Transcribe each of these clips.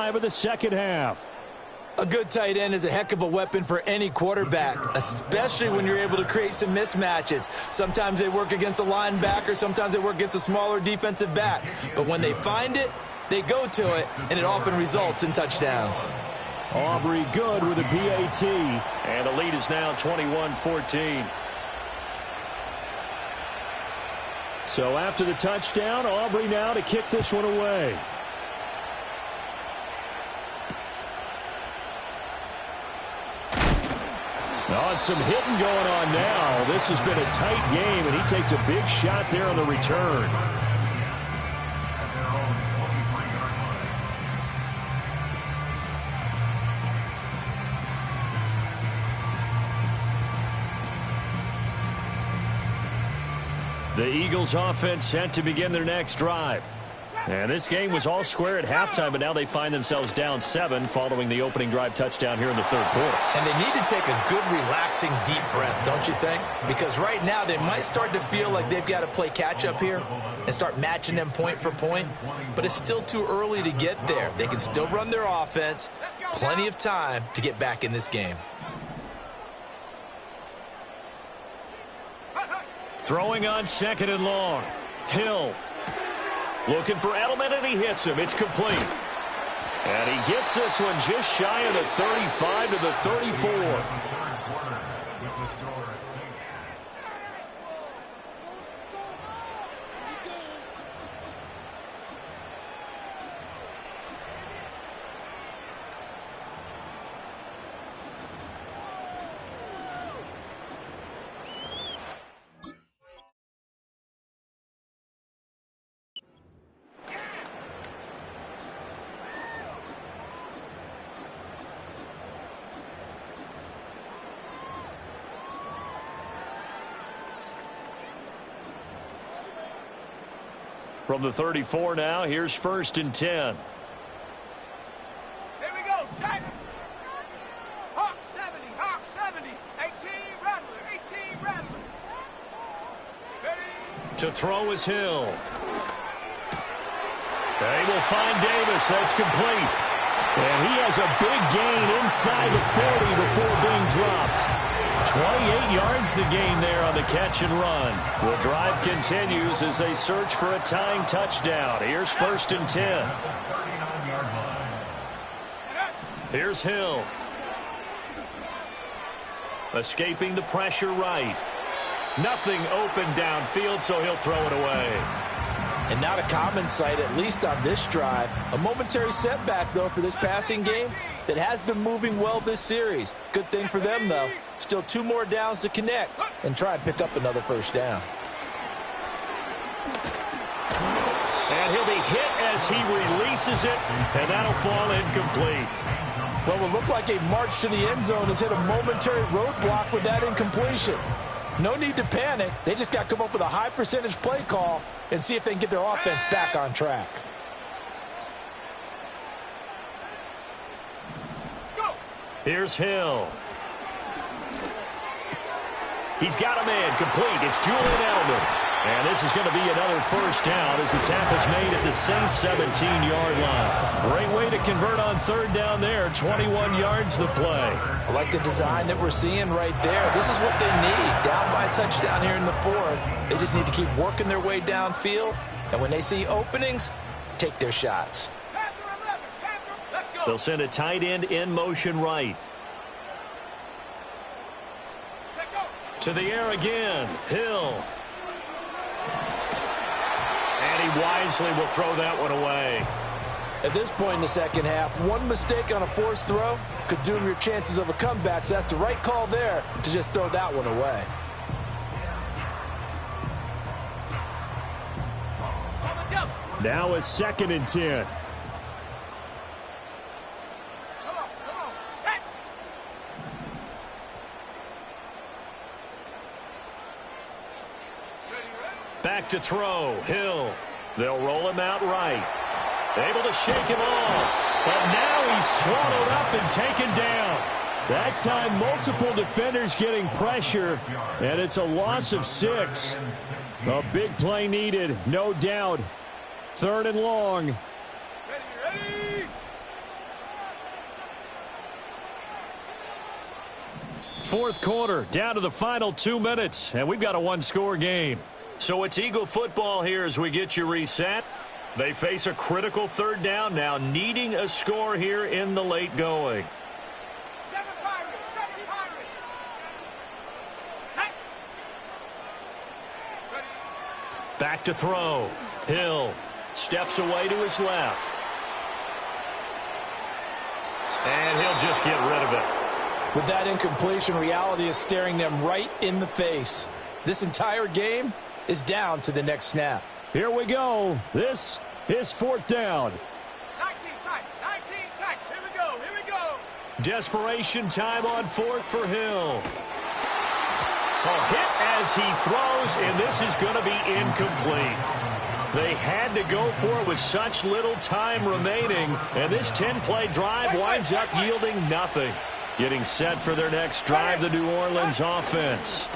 drive of the second half. A good tight end is a heck of a weapon for any quarterback, especially when you're able to create some mismatches. Sometimes they work against a linebacker, sometimes they work against a smaller defensive back. But when they find it, they go to it, and it often results in touchdowns. Aubrey good with a PAT. And the lead is now 21-14. So after the touchdown, Aubrey now to kick this one away. Oh, and some hitting going on now. This has been a tight game, and he takes a big shot there on the return. The Eagles offense set to begin their next drive. And this game was all square at halftime, but now they find themselves down 7 following the opening drive touchdown here in the third quarter. And they need to take a good, relaxing, deep breath, don't you think? Because right now they might start to feel like they've got to play catch-up here and start matching them point for point. But it's still too early to get there. They can still run their offense. Plenty of time to get back in this game. Throwing on second and long. Hill. Looking for Edelman, and he hits him. It's complete. And he gets this one just shy of the 35 to the 34. From the 34 now, here's 1st and 10. Here we go, set. Hawk 70, Hawk 70. 18 Rattler. Ready? To throw is Hill. They will find Davis. That's complete. And he has a big gain inside the 40 before being dropped. 28 yards the gain there on the catch and run. The drive continues as they search for a tying touchdown. Here's 1st and 10. Here's Hill. Escaping the pressure right. Nothing open downfield, so he'll throw it away. And not a common sight, at least on this drive. A momentary setback, though, for this passing game that has been moving well this series. Good thing for them, though. Still 2 more downs to connect and try and pick up another 1st down. And he'll be hit as he releases it, and that'll fall incomplete. Well, it looked like a march to the end zone has hit a momentary roadblock with that incompletion. No need to panic. They just got to come up with a high percentage play call and see if they can get their offense back on track. Here's Hill. He's got a man complete. It's Julian Edelman. And this is going to be another 1st down as the tackle's made at the Saints 17-yard line. Great way to convert on 3rd down there. 21 yards the play. I like the design that we're seeing right there. This is what they need. Down by a touchdown here in the 4th. They just need to keep working their way downfield. And when they see openings, take their shots. They'll send a tight end in motion right. To the air again. Hill. And he wisely will throw that one away. At this point in the second half, one mistake on a forced throw could doom your chances of a comeback. So that's the right call there to just throw that one away. Now a 2nd and 10. Back to throw. Hill. They'll roll him out right. Able to shake him off. But now he's swallowed up and taken down. That time, multiple defenders getting pressure, and it's a loss of 6. A big play needed, no doubt. 3rd and long. Fourth quarter, down to the final 2 minutes, and we've got a one-score game. So it's Eagle football here as we get you reset. They face a critical third down now, needing a score here in the late going. Seven Pirates, seven Pirates. Set. Ready. Back to throw. Hill steps away to his left. And he'll just get rid of it. With that incompletion, reality is staring them right in the face. This entire game is down to the next snap. Here we go. This is fourth down. 19 tight, 19 tight. Here we go, here we go. Desperation time on fourth for Hill. A hit as he throws, and this is going to be incomplete. They had to go for it with such little time remaining, and this 10-play drive winds up yielding nothing. Getting set for their next drive, the New Orleans offense.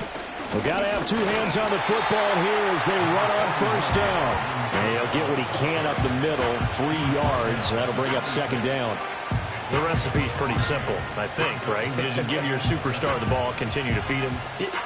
We've got to have two hands on the football here as they run on first down. And he'll get what he can up the middle, 3 yards. That'll bring up second down. The recipe's pretty simple, I think, right? You just give your superstar the ball, continue to feed him.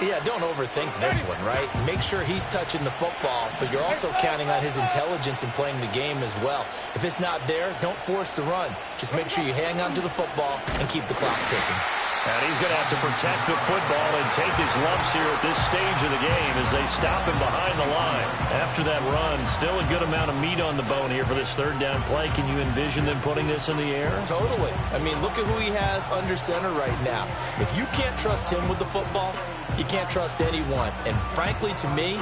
Yeah, don't overthink this one, right? Make sure he's touching the football, but you're also counting on his intelligence in playing the game as well. If it's not there, don't force the run. Just make sure you hang on to the football and keep the clock ticking. And he's going to have to protect the football and take his lumps here at this stage of the game as they stop him behind the line. After that run, still a good amount of meat on the bone here for this third down play. Can you envision them putting this in the air? Totally. I mean, look at who he has under center right now. If you can't trust him with the football, you can't trust anyone. And frankly, to me,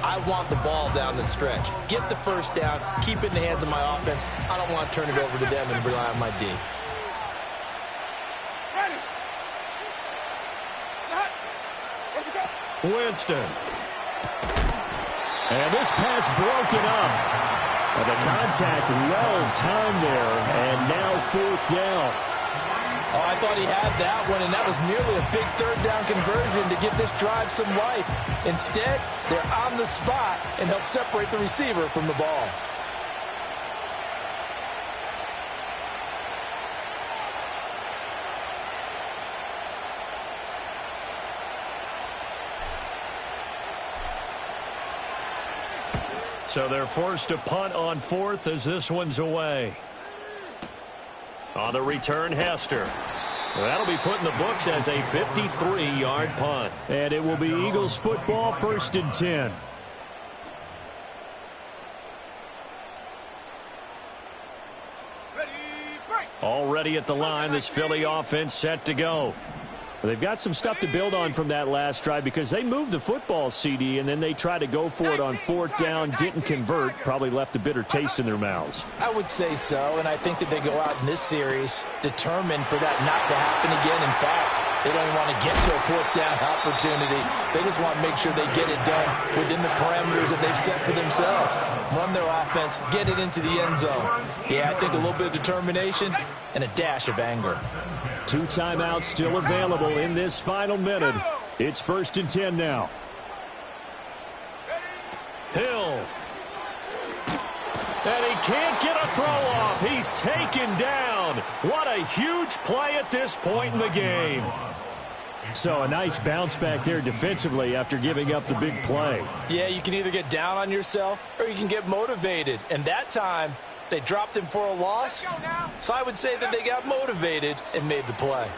I want the ball down the stretch. Get the first down, keep it in the hands of my offense. I don't want to turn it over to them and rely on my D. Winston. And this pass broken up. And the contact well timed there, and now fourth down. Oh, I thought he had that one, and that was nearly a big third down conversion to give this drive some life. Instead, they're on the spot and help separate the receiver from the ball. So they're forced to punt on fourth as this one's away. On the return, Hester. That'll be put in the books as a 53-yard punt. And it will be Eagles football, 1st and 10. Ready, break. Already at the line, this Philly offense set to go. They've got some stuff to build on from that last drive because they moved the football, CD, and then they tried to go for it on fourth down, didn't convert, probably left a bitter taste in their mouths. I would say so, and I think that they go out in this series determined for that not to happen again. In fact, they don't even want to get to a fourth down opportunity. They just want to make sure they get it done within the parameters that they've set for themselves. Run their offense, get it into the end zone. Yeah, I think a little bit of determination and a dash of anger. 2 timeouts still available in this final minute. It's 1st and 10 now. Hill. And he can't get a throw off. He's taken down. What a huge play at this point in the game. So a nice bounce back there defensively after giving up the big play. Yeah, you can either get down on yourself or you can get motivated. And that time, they dropped him for a loss. So I would say that they got motivated and made the play.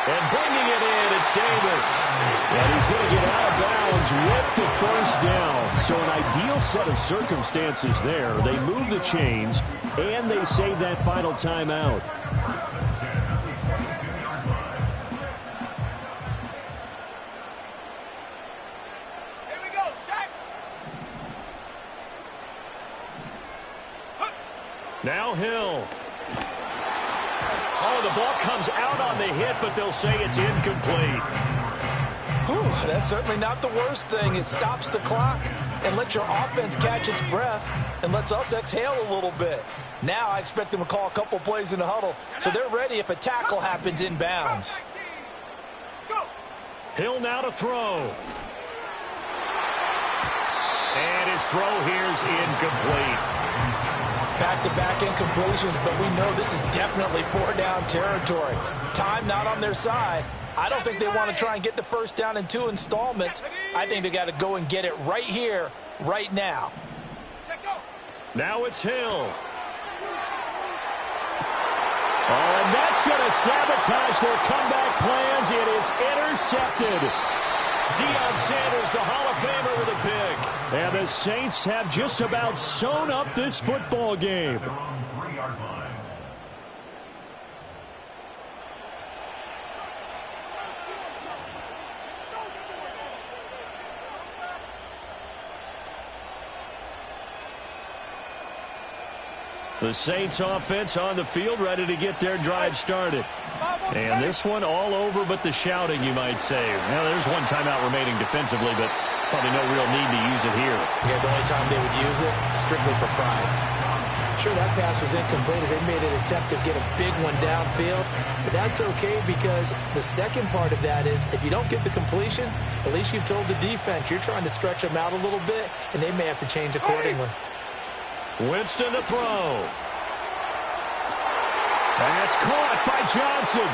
And bringing it in, it's Davis. And he's going to get out of bounds with the first down. So an ideal set of circumstances there. They move the chains, and they save that final timeout. Here we go, set. Now Hill. Oh, the ball comes out on the hit, but they'll say it's incomplete. Whew, that's certainly not the worst thing. It stops the clock and lets your offense catch its breath and lets us exhale a little bit. Now I expect them to call a couple plays in the huddle, so they're ready if a tackle happens in bounds. Go. Hill now to throw. And his throw here's incomplete. Back-to-back incompletions, but we know this is definitely four-down territory. Time not on their side. I don't think they want to try and get the first down in 2 installments. I think they got to go and get it right here, right now. Now it's Hill. Oh, and that's going to sabotage their comeback plans. It is intercepted. Deion Sanders, the Hall of Famer, with a pick. And the Saints have just about sewn up this football game. The Saints offense on the field, ready to get their drive started. And this one all over but the shouting, you might say. Now, there's one timeout remaining defensively, but probably no real need to use it here. Yeah, the only time they would use it, strictly for pride. Sure, that pass was incomplete as they made an attempt to get a big one downfield, but that's okay because the second part of that is if you don't get the completion, at least you've told the defense you're trying to stretch them out a little bit, and they may have to change accordingly. Winston to throw. That's caught by Johnson.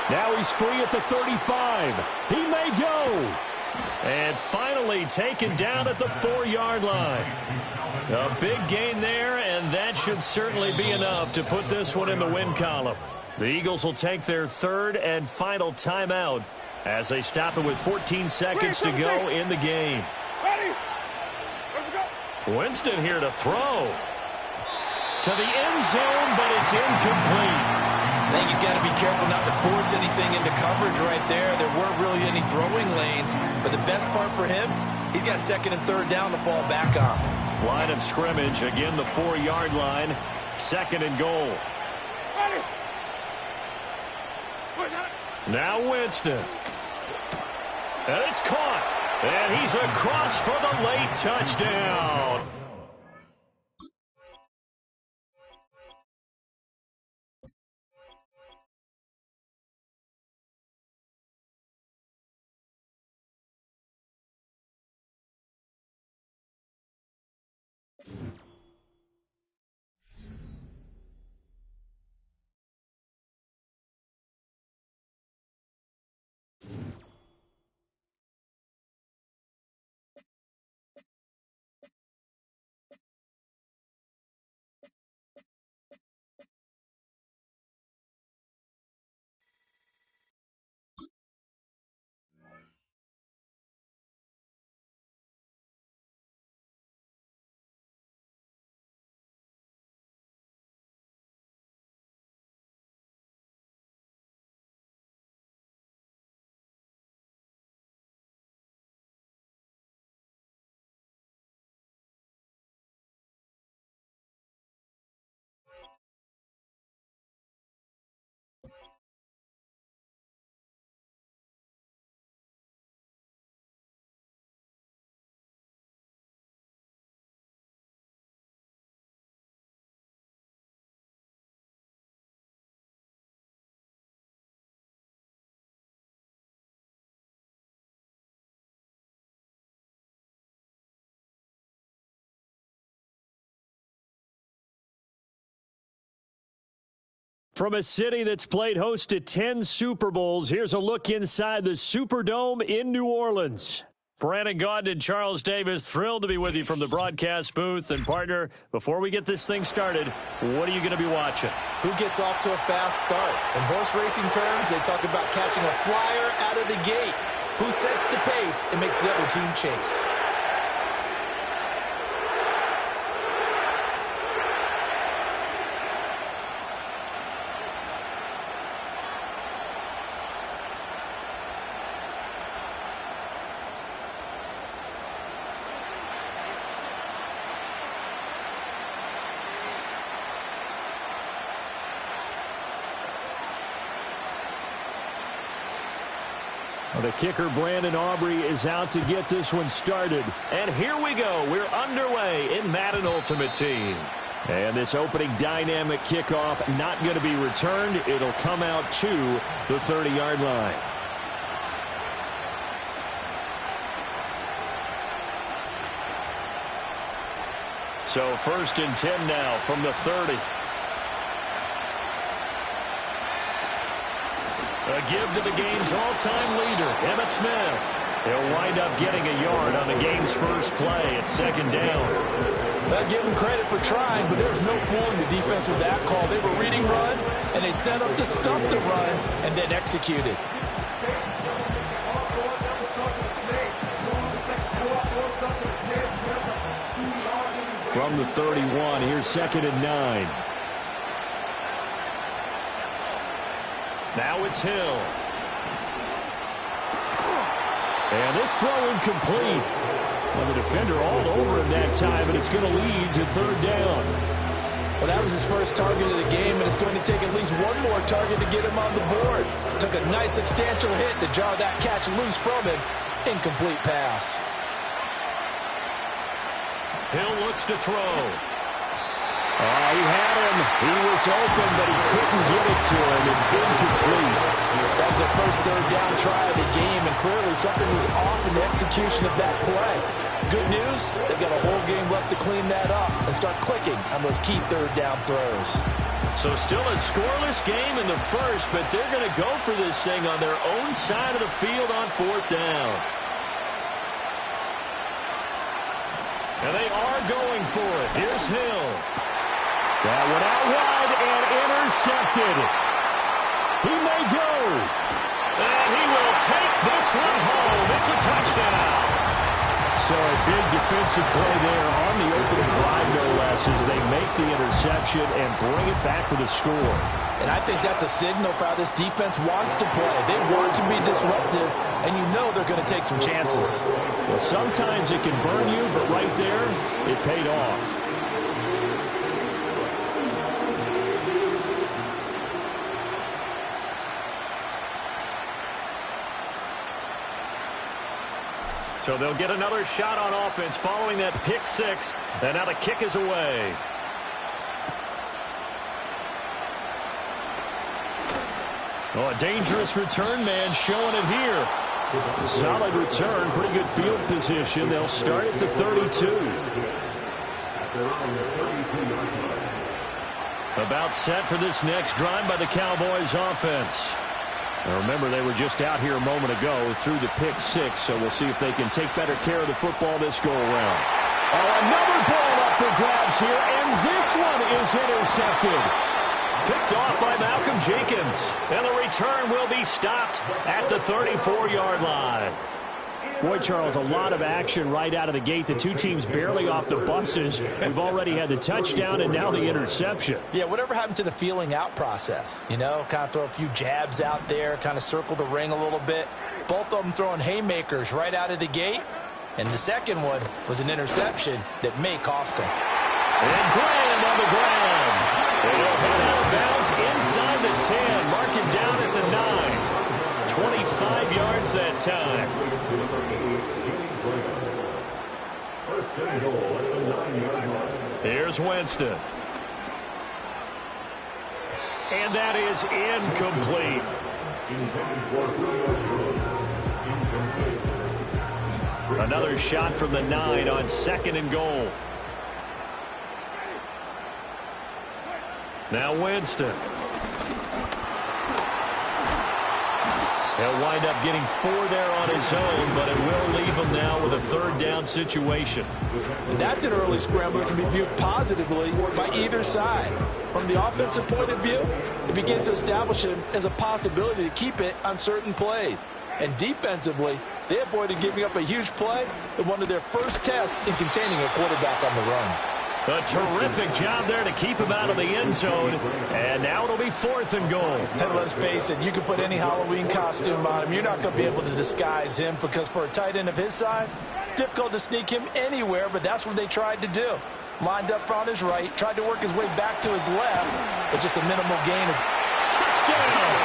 Now he's free at the 35. He may go. And finally taken down at the 4-yard line. A big gain there, and that should certainly be enough to put this one in the win column. The Eagles will take their third and final timeout as they stop it with 14 seconds to go in the game. Winston here to throw. To the end zone, but it's incomplete. I think he's got to be careful not to force anything into coverage right there. There weren't really any throwing lanes, but the best part for him, he's got second and third down to fall back on. Line of scrimmage, again the 4-yard line, second and goal. Now Winston. And it's caught. And he's across for the late touchdown. From a city that's played host to 10 Super Bowls, here's a look inside the Superdome in New Orleans. Brandon Gaudin and Charles Davis, thrilled to be with you from the broadcast booth. And, partner, before we get this thing started, what are you going to be watching? Who gets off to a fast start? In horse racing terms, they talk about catching a flyer out of the gate. Who sets the pace and makes the other team chase? The kicker, Brandon Aubrey, is out to get this one started. And here we go. We're underway in Madden Ultimate Team. And this opening dynamic kickoff not going to be returned. It'll come out to the 30-yard line. So 1st and 10 now from the 30. A give to the game's all-time leader, Emmitt Smith. He'll wind up getting a yard on the game's first play at 2nd down. I'll give them credit for trying, but there's no fooling the defense with that call. They were reading run, and they set up to stop the run and then executed. From the 31, here's 2nd and 9. Now it's Hill. And this throw incomplete. Well, the defender all over him that time, and it's going to lead to 3rd down. Well, that was his first target of the game, and it's going to take at least one more target to get him on the board. Took a nice substantial hit to jar that catch loose from him. Incomplete pass. Hill looks to throw. He had him. He was open, but he couldn't get it to him. It's incomplete. That was the first 3rd down try of the game, and clearly something was off in the execution of that play. Good news, they've got a whole game left to clean that up and start clicking on those key 3rd down throws. So still a scoreless game in the first, but they're going to go for this thing on their own side of the field on 4th down. And they are going for it. Here's Hill. That one out wide and intercepted. He may go. And he will take this one home. It's a touchdown. So a big defensive play there on the opening drive, no less, as they make the interception and bring it back for the score. And I think that's a signal for how this defense wants to play. They want to be disruptive, and you know they're going to take some chances. Well, sometimes it can burn you, but right there, it paid off. So they'll get another shot on offense following that pick six. And now the kick is away. Oh, a dangerous return man showing it here. Solid return, pretty good field position. They'll start at the 32. About set for this next drive by the Cowboys offense. Now remember, they were just out here a moment ago through the pick six, so we'll see if they can take better care of the football this go-around. Oh, another ball up for grabs here, and this one is intercepted. Picked off by Malcolm Jenkins, and the return will be stopped at the 34-yard line. Boy, Charles, a lot of action right out of the gate. The two teams barely off the buses. We've already had the touchdown and now the interception. Yeah, whatever happened to the feeling out process? You know, kind of throw a few jabs out there, kind of circle the ring a little bit. Both of them throwing haymakers right out of the gate. And the second one was an interception that may cost them. And Graham on the ground. They'll head out of bounds inside the 10. Mark him down at the 9. 25 yards that time. Here's Winston. And that is incomplete. Another shot from the 9 on 2nd and goal. Now Winston. He'll wind up getting 4 there on his own, but it will leave him now with a 3rd down situation. And that's an early scramble that can be viewed positively by either side. From the offensive point of view, it begins to establish him as a possibility to keep it on certain plays. And defensively, they avoided giving up a huge play in one of their first tests in containing a quarterback on the run. A terrific job there to keep him out of the end zone. And now it'll be 4th and goal. And let's face it, you can put any Halloween costume on him. You're not going to be able to disguise him because for a tight end of his size, difficult to sneak him anywhere, but that's what they tried to do. Lined up on his right, tried to work his way back to his left, but just a minimal gain. Touchdown!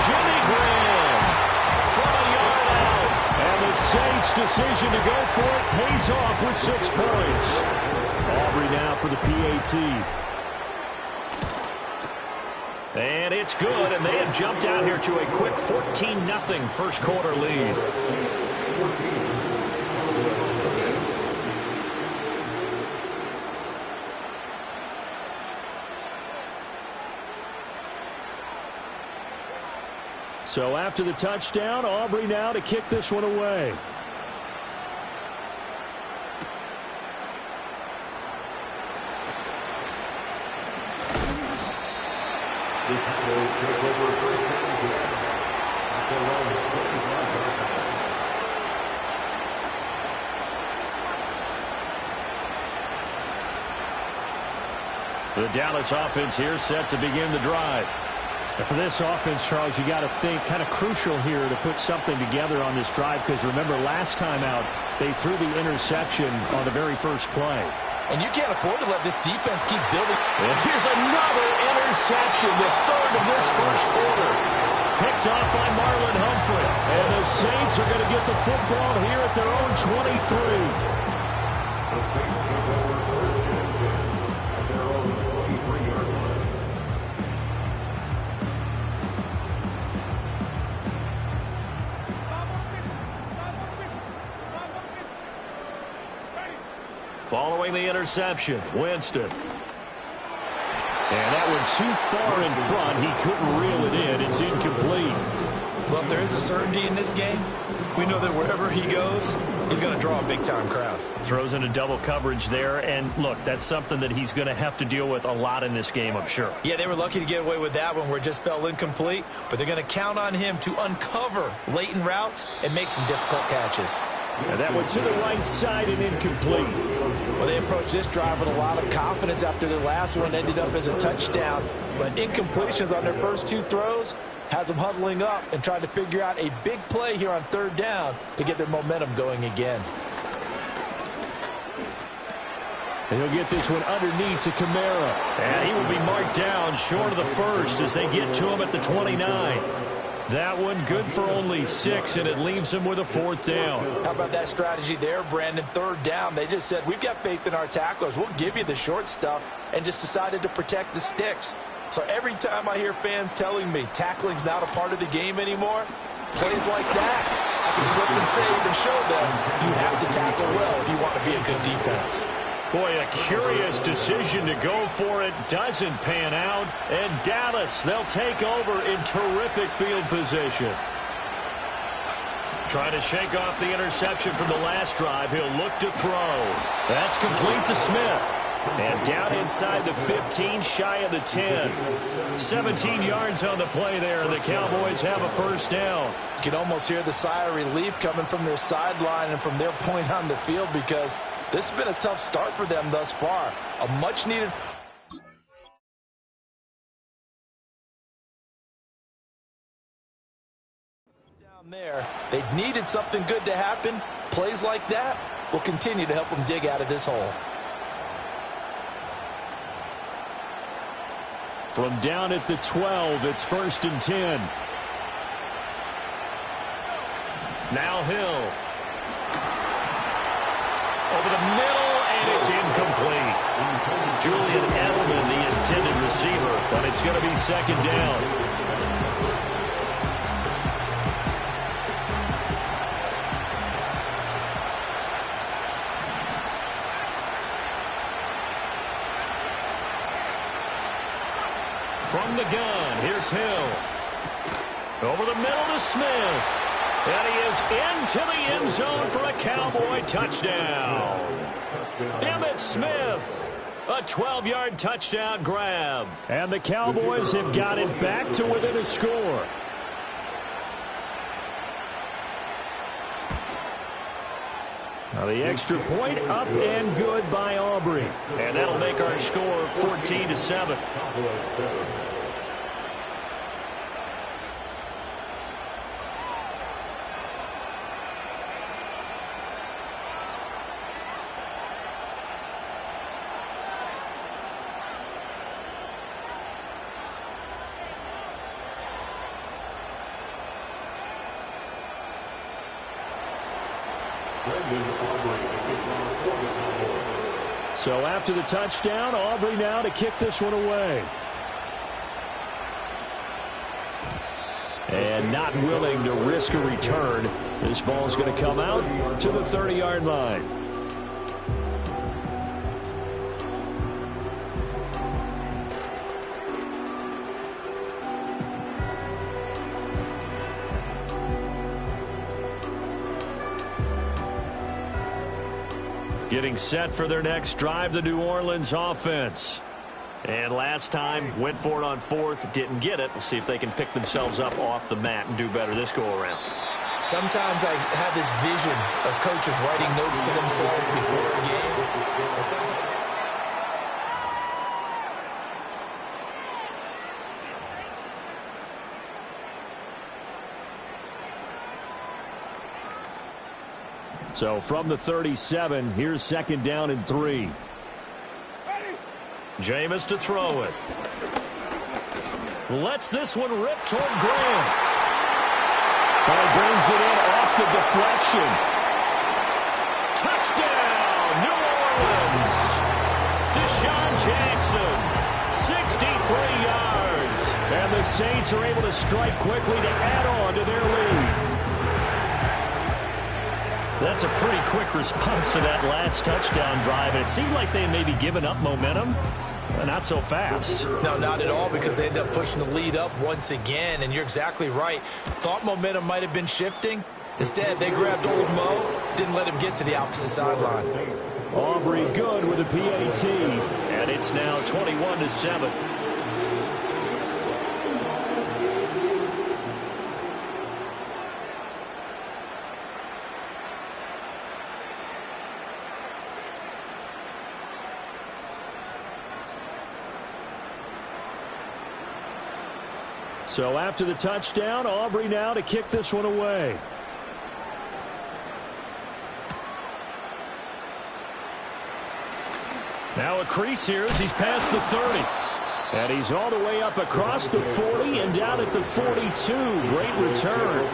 Jimmy Graham from a yard out. And the Saints' decision to go for it pays off with 6 points. Aubrey now for the PAT. And it's good, and they have jumped out here to a quick 14-0 first quarter lead. So after the touchdown, Aubrey now to kick this one away. The Dallas offense here set to begin the drive. And for this offense, Charles, you got to think kind of crucial here to put something together on this drive, because remember last time out they threw the interception on the very first play. And you can't afford to let this defense keep building. And here's another interception, the third of this first quarter. Picked off by Marlon Humphrey. And the Saints are going to get the football here at their own 23. Following the interception, Winston. And that one too far in front. He couldn't reel it in. It's incomplete. Well, if there is a certainty in this game, we know that wherever he goes, he's going to draw a big-time crowd. Throws into double coverage there. And, look, that's something that he's going to have to deal with a lot in this game, I'm sure. Yeah, they were lucky to get away with that one where it just fell incomplete. But they're going to count on him to uncover latent routes and make some difficult catches. And that one to the right side and incomplete. Well, they approached this drive with a lot of confidence after their last one ended up as a touchdown. But incompletions on their first two throws has them huddling up and trying to figure out a big play here on third down to get their momentum going again. And he'll get this one underneath to Kamara. And he will be marked down short of the first as they get to him at the 29. That one good for only 6, and it leaves him with a fourth down. How about that strategy there, Brandon? Third down, they just said, we've got faith in our tacklers. We'll give you the short stuff, and just decided to protect the sticks. So every time I hear fans telling me tackling's not a part of the game anymore, plays like that, I can clip and save and show them you have to tackle well if you want to be a good defense. Boy, a curious decision to go for it. Doesn't pan out. And Dallas, they'll take over in terrific field position. Trying to shake off the interception from the last drive. He'll look to throw. That's complete to Smith. And down inside the 15, shy of the 10. 17 yards on the play there, and the Cowboys have a first down. You can almost hear the sigh of relief coming from their sideline and from their point on the field, because this has been a tough start for them thus far. A much-needed down there. They needed something good to happen. Plays like that will continue to help them dig out of this hole. From down at the 12, it's 1st and 10. Now Hill. Over the middle, and it's incomplete. Julian Edelman, the intended receiver, but it's going to be 2nd down. From the gun, here's Hill. Over the middle to Smith. And he is into the end zone for a Cowboy touchdown. Emmitt Smith, a 12-yard touchdown grab. And the Cowboys have got it back to within a score. Now the extra point up and good by Aubrey. And that'll make our score 14-7. So after the touchdown, Aubrey now to kick this one away. And not willing to risk a return. This ball's going to come out to the 30-yard line. Getting set for their next drive, the New Orleans offense. And last time, went for it on fourth, didn't get it. We'll see if they can pick themselves up off the mat and do better this go-around. Sometimes I have this vision of coaches writing notes to themselves before a game. And sometimes so from the 37, here's 2nd down and 3. Jameis to throw it. Lets this one rip toward Graham. And he brings it in off the deflection. Touchdown, New Orleans. Deshaun Jackson, 63 yards. And the Saints are able to strike quickly to add on to their lead. That's a pretty quick response to that last touchdown drive. It seemed like they may be giving up momentum. Not so fast. No, not at all, because they end up pushing the lead up once again. And you're exactly right. Thought momentum might have been shifting. Instead, they grabbed old Mo, didn't let him get to the opposite sideline. Aubrey good with a PAT. And it's now 21-7. So after the touchdown, Aubrey now to kick this one away. Now a crease here as he's past the 30. And he's all the way up across the 40 and down at the 42. Great return.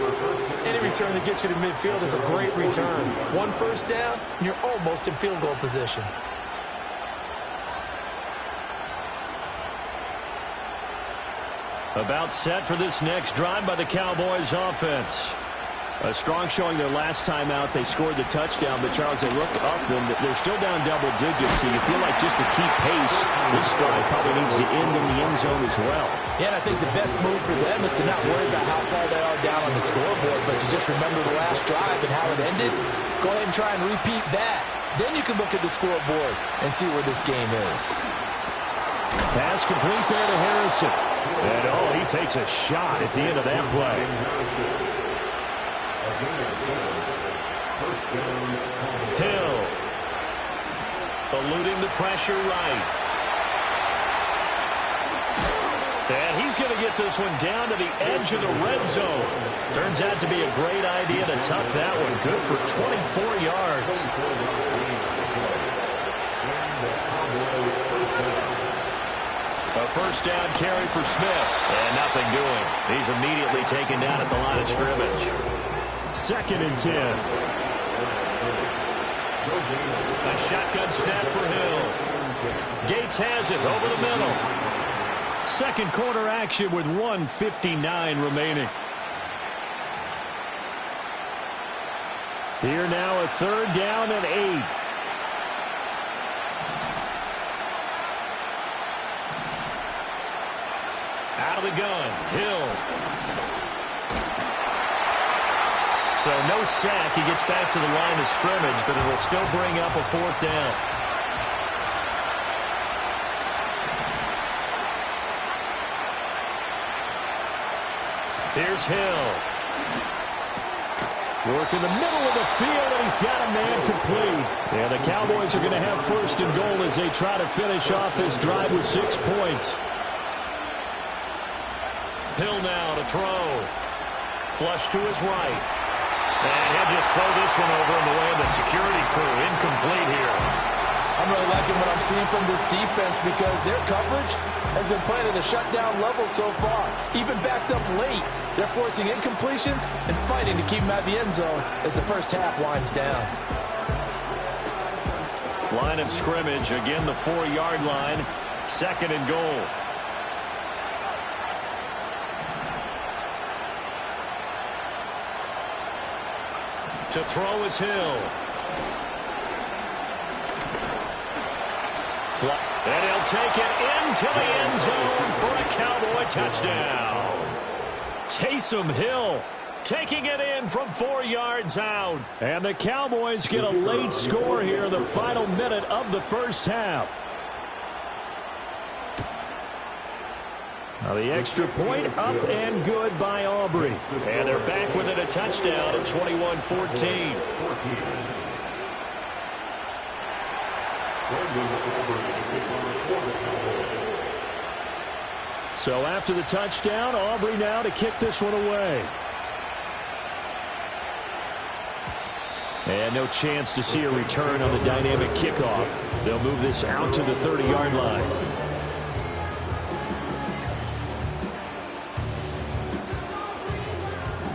Any return that gets you to midfield is a great return. One first down, and you're almost in field goal position. About set for this next drive by the Cowboys offense. A strong showing their last time out. They scored the touchdown, but Charles, they looked up and they're still down double digits, so you feel like just to keep pace, this drive probably needs to end in the end zone as well. Yeah, and I think the best move for them is to not worry about how far they are down on the scoreboard, but to just remember the last drive and how it ended. Go ahead and try and repeat that. Then you can look at the scoreboard and see where this game is. Pass complete there to Harrison. And, oh, he takes a shot at the end of that play. Hill. Eluding the pressure right. And he's going to get this one down to the edge of the red zone. Turns out to be a great idea to tuck that one. Good for 24 yards. A first down carry for Smith. And nothing doing. He's immediately taken down at the line of scrimmage. 2nd and 10. A shotgun snap for Hill. Gates has it over the middle. Second quarter action with 1:59 remaining. Here now a 3rd down and 8. Out of the gun, Hill. So no sack. He gets back to the line of scrimmage, but it will still bring up a 4th down. Here's Hill. Work in the middle of the field, and he's got a man complete. And the Cowboys are going to have 1st and goal as they try to finish off this drive with 6 points. Hill now to throw. Flush to his right. And he'll just throw this one over in the way of the security crew. Incomplete here. I'm really liking what I'm seeing from this defense because their coverage has been playing at a shutdown level so far. Even backed up late, they're forcing incompletions and fighting to keep them out of the end zone as the first half winds down. Line of scrimmage, again the 4-yard line. 2nd and goal. To throw is Hill. And he'll take it into the end zone for a Cowboy touchdown. Taysom Hill taking it in from 4 yards out. And the Cowboys get a late score here in the final minute of the first half. Now the extra point up and good by Aubrey. And they're back within a touchdown at 21-14. So after the touchdown, Aubrey now to kick this one away. And no chance to see a return on the dynamic kickoff. They'll move this out to the 30-yard line.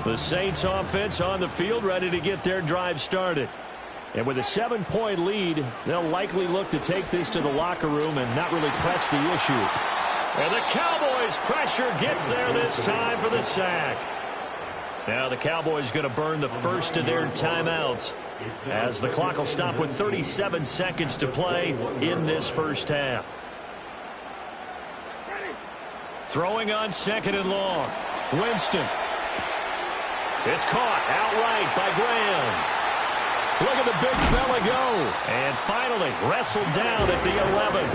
The Saints offense on the field, ready to get their drive started. And with a 7-point lead, they'll likely look to take this to the locker room and not really press the issue. And the Cowboys' pressure gets there this time for the sack. Now the Cowboys going to burn the first of their timeouts as the clock will stop with 37 seconds to play in this first half. Throwing on 2nd and long. Winston. It's caught outright by Graham. Look at the big fella go. And finally wrestled down at the 11.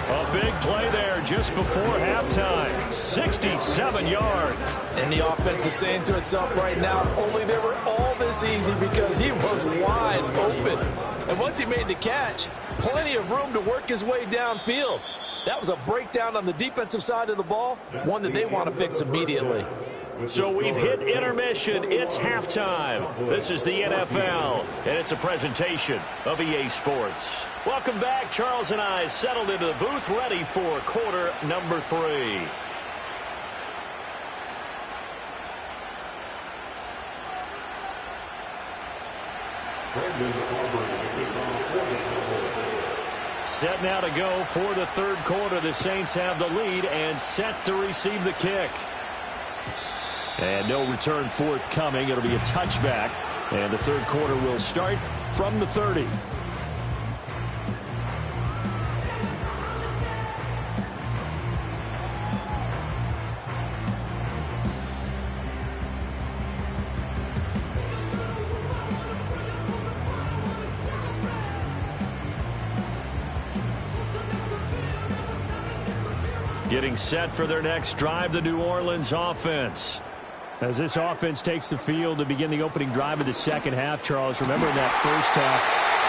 A big play there just before halftime. 67 yards. And the offense is saying to itself right now, only they were all this easy because he was wide open. And once he made the catch, plenty of room to work his way downfield. That was a breakdown on the defensive side of the ball, one that they want to fix immediately. So we've hit intermission. It's halftime. This is the NFL, and it's a presentation of EA Sports. Welcome back. Charles and I settled into the booth, ready for quarter number 3. Set now to go for the third quarter. The Saints have the lead and set to receive the kick. And no return forthcoming. It'll be a touchback. And the third quarter will start from the 30. Getting set for their next drive, the New Orleans offense. As this offense takes the field to begin the opening drive of the second half, Charles, remember in that first half,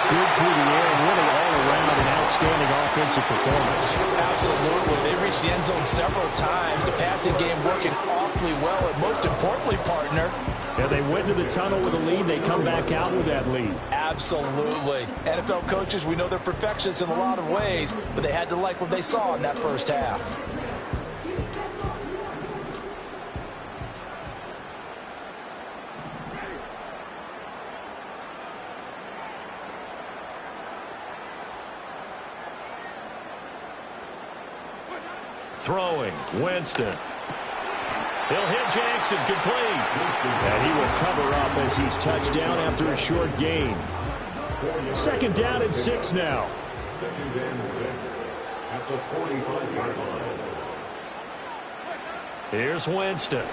good through the air and really all around an outstanding offensive performance. Absolutely. They reached the end zone several times. The passing game working awfully well, and most importantly, partner, yeah, they went to the tunnel with a lead. They come back out with that lead. Absolutely. NFL coaches, we know they're perfectionists in a lot of ways, but they had to like what they saw in that first half. Throwing, Winston. He'll hit Jackson, complete. And he will cover up as he's touched down after a short gain. 2nd down and 6 now. 2nd and 6 at the 45-yard line. Here's Winston.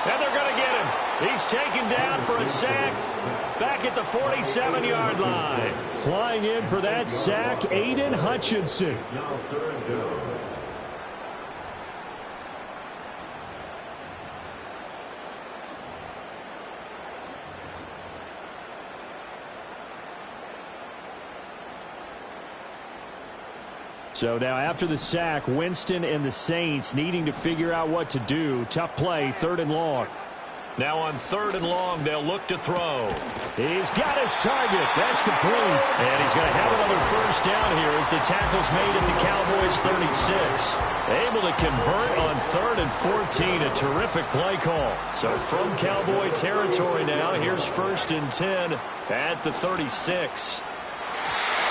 And they're going to get him. He's taken down for a sack back at the 47-yard line. Flying in for that sack, Aiden Hutchinson. Now 3rd down. So now after the sack, Winston and the Saints needing to figure out what to do. Tough play, 3rd and long. Now on 3rd and long, they'll look to throw. He's got his target. That's complete. And he's going to have another first down here as the tackle's made at the Cowboys 36. Able to convert on 3rd and 14. A terrific play call. So from Cowboy territory now, here's 1st and 10 at the 36.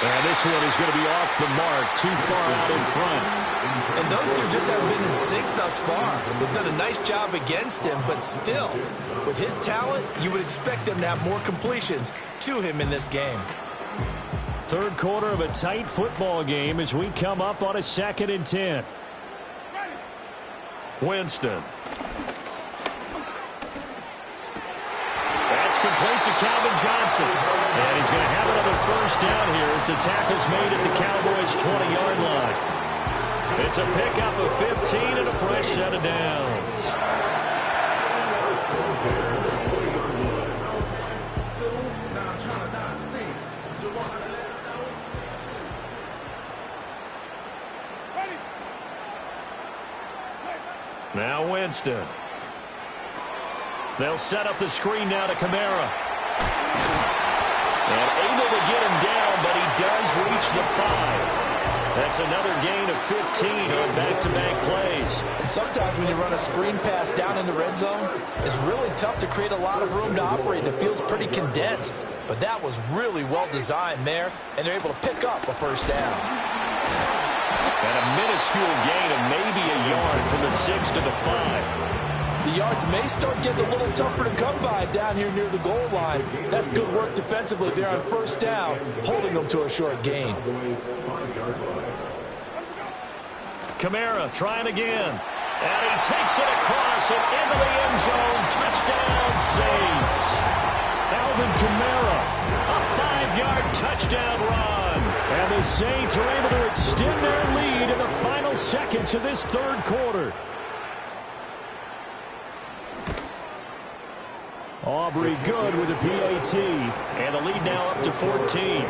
And this one is going to be off the mark, too far out in front. And those two just haven't been in sync thus far. They've done a nice job against him, but still, with his talent, you would expect them to have more completions to him in this game. Third quarter of a tight football game as we come up on a 2nd and 10. Winston. to Calvin Johnson. And he's going to have another first down here as the tackle's made at the Cowboys' 20-yard line. It's a pickup of 15 and a fresh set of downs. Now Winston. They'll set up the screen now to Kamara. And able to get him down, but he does reach the 5. That's another gain of 15 on back-to-back plays. And sometimes when you run a screen pass down in the red zone, it's really tough to create a lot of room to operate. The field's pretty condensed. But that was really well designed there, and they're able to pick up a first down. And a minuscule gain of maybe a yard from the 6 to the 5. The yards may start getting a little tougher to come by down here near the goal line. That's good work defensively there on first down, holding them to a short gain. Kamara trying again. And he takes it across and into the end zone. Touchdown, Saints. Alvin Kamara, a 5-yard touchdown run. And the Saints are able to extend their lead in the final seconds of this third quarter. Aubrey good with a PAT. And the lead now up to 14.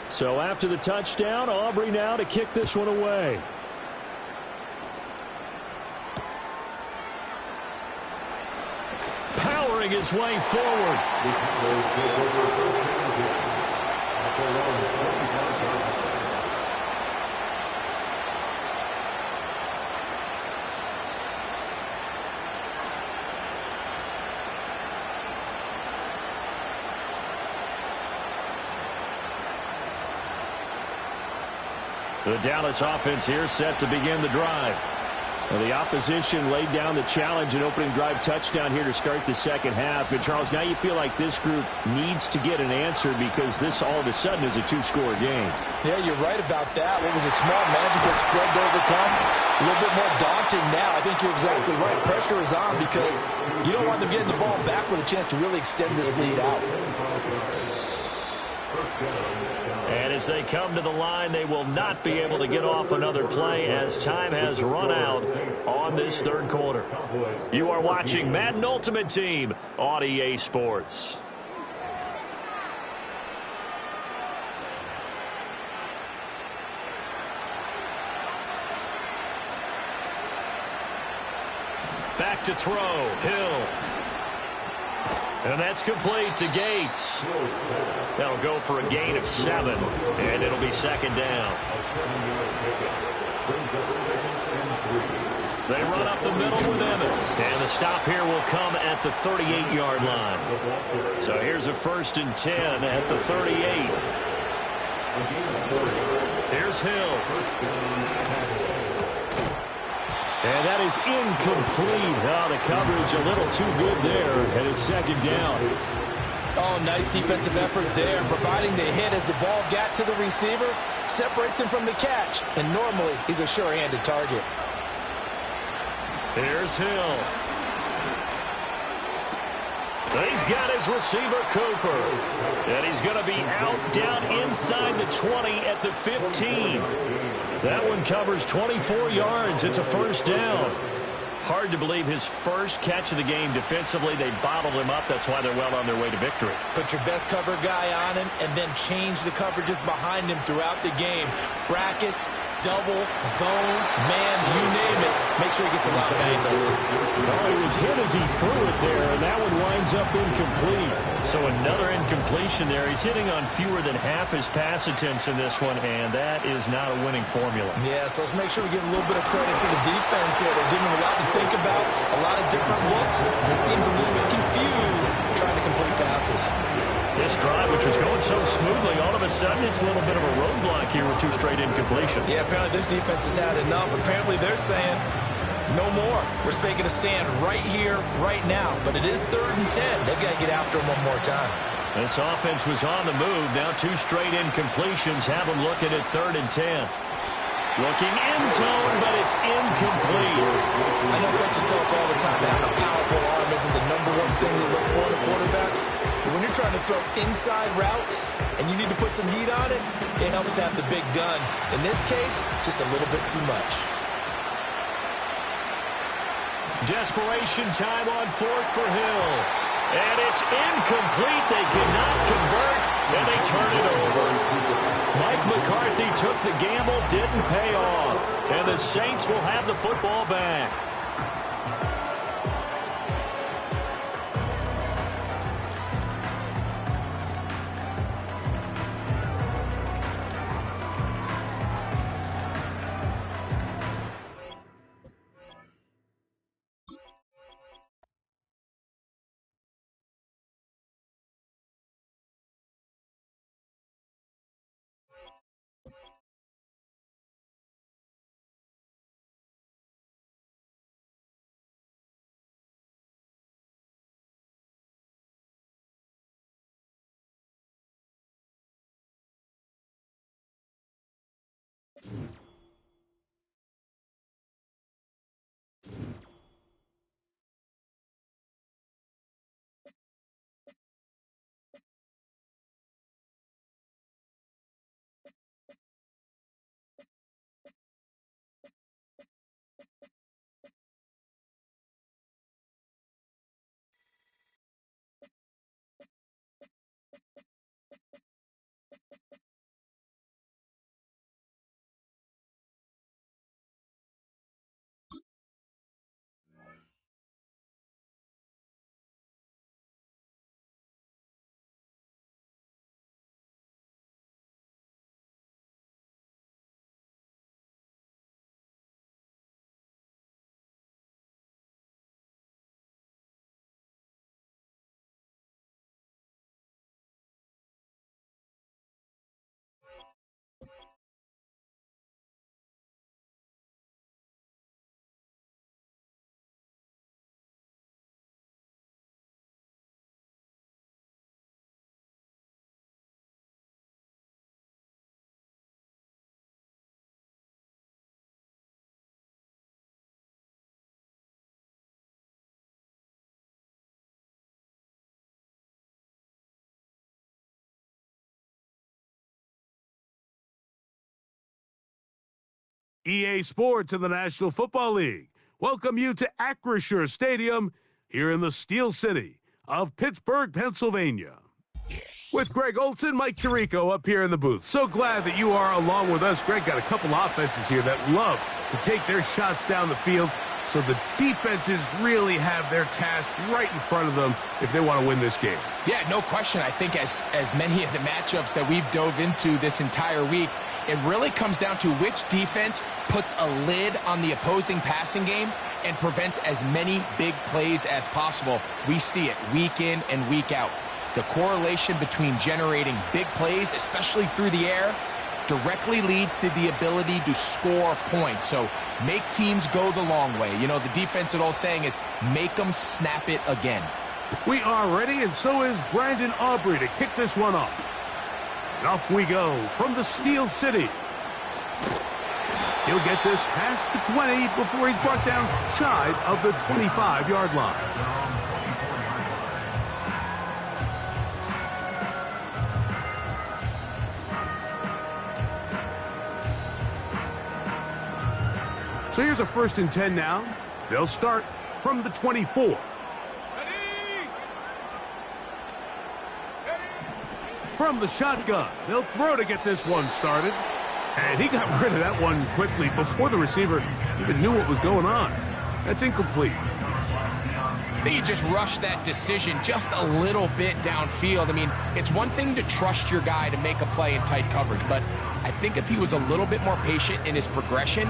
So after the touchdown, Aubrey now to kick this one away. Powering his way forward. The Dallas offense here set to begin the drive. Well, the opposition laid down the challenge and opening drive touchdown here to start the second half. And, Charles, now you feel like this group needs to get an answer because this all of a sudden is a two-score game. Yeah, you're right about that. What was a small magical spread to overcome? A little bit more daunting now. I think you're exactly right. Pressure is on because you don't want them getting the ball back with a chance to really extend this lead out. And as they come to the line, they will not be able to get off another play as time has run out on this third quarter. You are watching Madden Ultimate Team on EA Sports. Back to throw, Hill. And that's complete to Gates. They'll go for a gain of 7, and it'll be second down. They run up the middle with Emmett, and the stop here will come at the 38-yard line. So here's a 1st and 10 at the 38. Here's Hill. And that is incomplete. Oh, the coverage a little too good there, and it's second down. Oh, nice defensive effort there, providing the hit as the ball got to the receiver, separates him from the catch, and normally he's a sure-handed target. Here's Hill. He's got his receiver, Cooper. And he's going to be out down inside the 20 at the 15. That one covers 24 yards. It's a first down. Hard to believe his first catch of the game defensively. They bottled him up. That's why they're well on their way to victory. Put your best cover guy on him and then change the coverages behind him throughout the game. Brackets, double, zone, man, you name it. Make sure he gets a lot of angles. Oh, he was hit as he threw it there, and that one winds up incomplete. So another incompletion there. He's hitting on fewer than half his pass attempts in this one, and that is not a winning formula. Yeah, so let's make sure we give a little bit of credit to the defense here. They're giving him a lot to think about, a lot of different looks, and he seems a little bit confused trying to to complete passes. This drive, which was going so smoothly, all of a sudden it's a little bit of a roadblock here with 2 straight incompletions. Yeah, apparently this defense has had enough. Apparently they're saying, no more. We're making a stand right here, right now. But it is 3rd and 10. They've got to get after him one more time. This offense was on the move. Now 2 straight incompletions have them looking at 3rd and 10. Looking end zone, but it's incomplete. I know coaches tell us all the time that having a powerful arm isn't the #1 thing they look for in a quarterback. But when you're trying to throw inside routes and you need to put some heat on it, it helps have the big gun. In this case, just a little bit too much. Desperation time on 4th for Hill. And it's incomplete. They cannot convert, and they turn it over. Mike McCarthy took the gamble, didn't pay off. And the Saints will have the football back. EA Sports and the National Football League welcome you to Acrisure Stadium here in the Steel City of Pittsburgh, Pennsylvania. With Greg Olson, Mike Tirico up here in the booth. So glad that you are along with us. Greg got a couple offenses here that love to take their shots down the field, so the defenses really have their task right in front of them if they want to win this game. Yeah, no question. I think as many of the matchups that we've dove into this entire week, it really comes down to which defense puts a lid on the opposing passing game and prevents as many big plays as possible. We see it week in and week out. The correlation between generating big plays, especially through the air, directly leads to the ability to score points. So make teams go the long way. You know, the defense, old saying is, make them snap it again. We are ready, and so is Brandon Aubrey to kick this one off. And off we go from the Steel City. He'll get this past the 20 before he's brought down shy of the 25-yard line. So here's a 1st and 10 now. They'll start from the 24. From the shotgun, they'll throw to get this one started. And he got rid of that one quickly before the receiver even knew what was going on. That's incomplete. I think you just rushed that decision just a little bit downfield. I mean, it's one thing to trust your guy to make a play in tight coverage, but I think if he was a little bit more patient in his progression,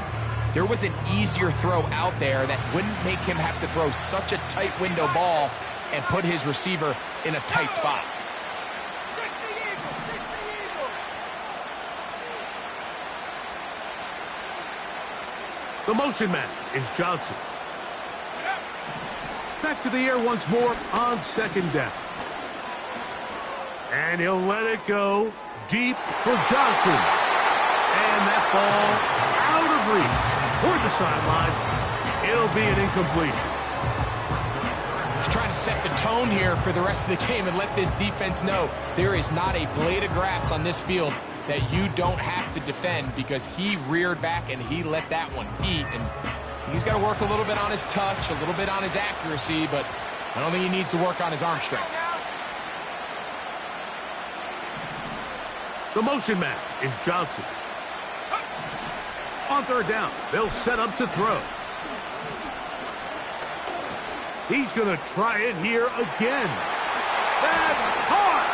there was an easier throw out there that wouldn't make him have to throw such a tight window ball and put his receiver in a tight spot. 60 Eagles, 60 Eagles. The motion man is Johnson. Back to the air once more on second down. And he'll let it go deep for Johnson. And that ball out of reach toward the sideline. It'll be an incompletion. He's trying to set the tone here for the rest of the game and let this defense know there is not a blade of grass on this field that you don't have to defend, because he reared back and he let that one eat. And he's got to work a little bit on his touch, a little bit on his accuracy, but I don't think he needs to work on his arm strength. The motion man is Johnson. On third down, they'll set up to throw. He's going to try it here again. That's hard.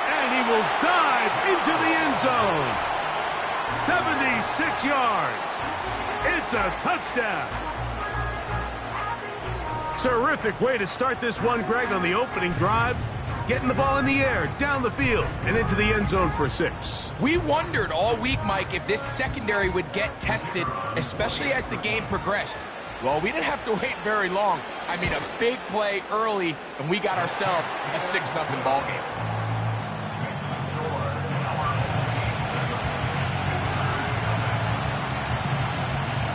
And he will dive into the end zone. 76 yards. It's a touchdown. Terrific way to start this one, Greg, on the opening drive. Getting the ball in the air, down the field, and into the end zone for 6. We wondered all week, Mike, if this secondary would get tested, especially as the game progressed. Well, we didn't have to wait very long. I mean, a big play early, and we got ourselves a 6-0 ball game.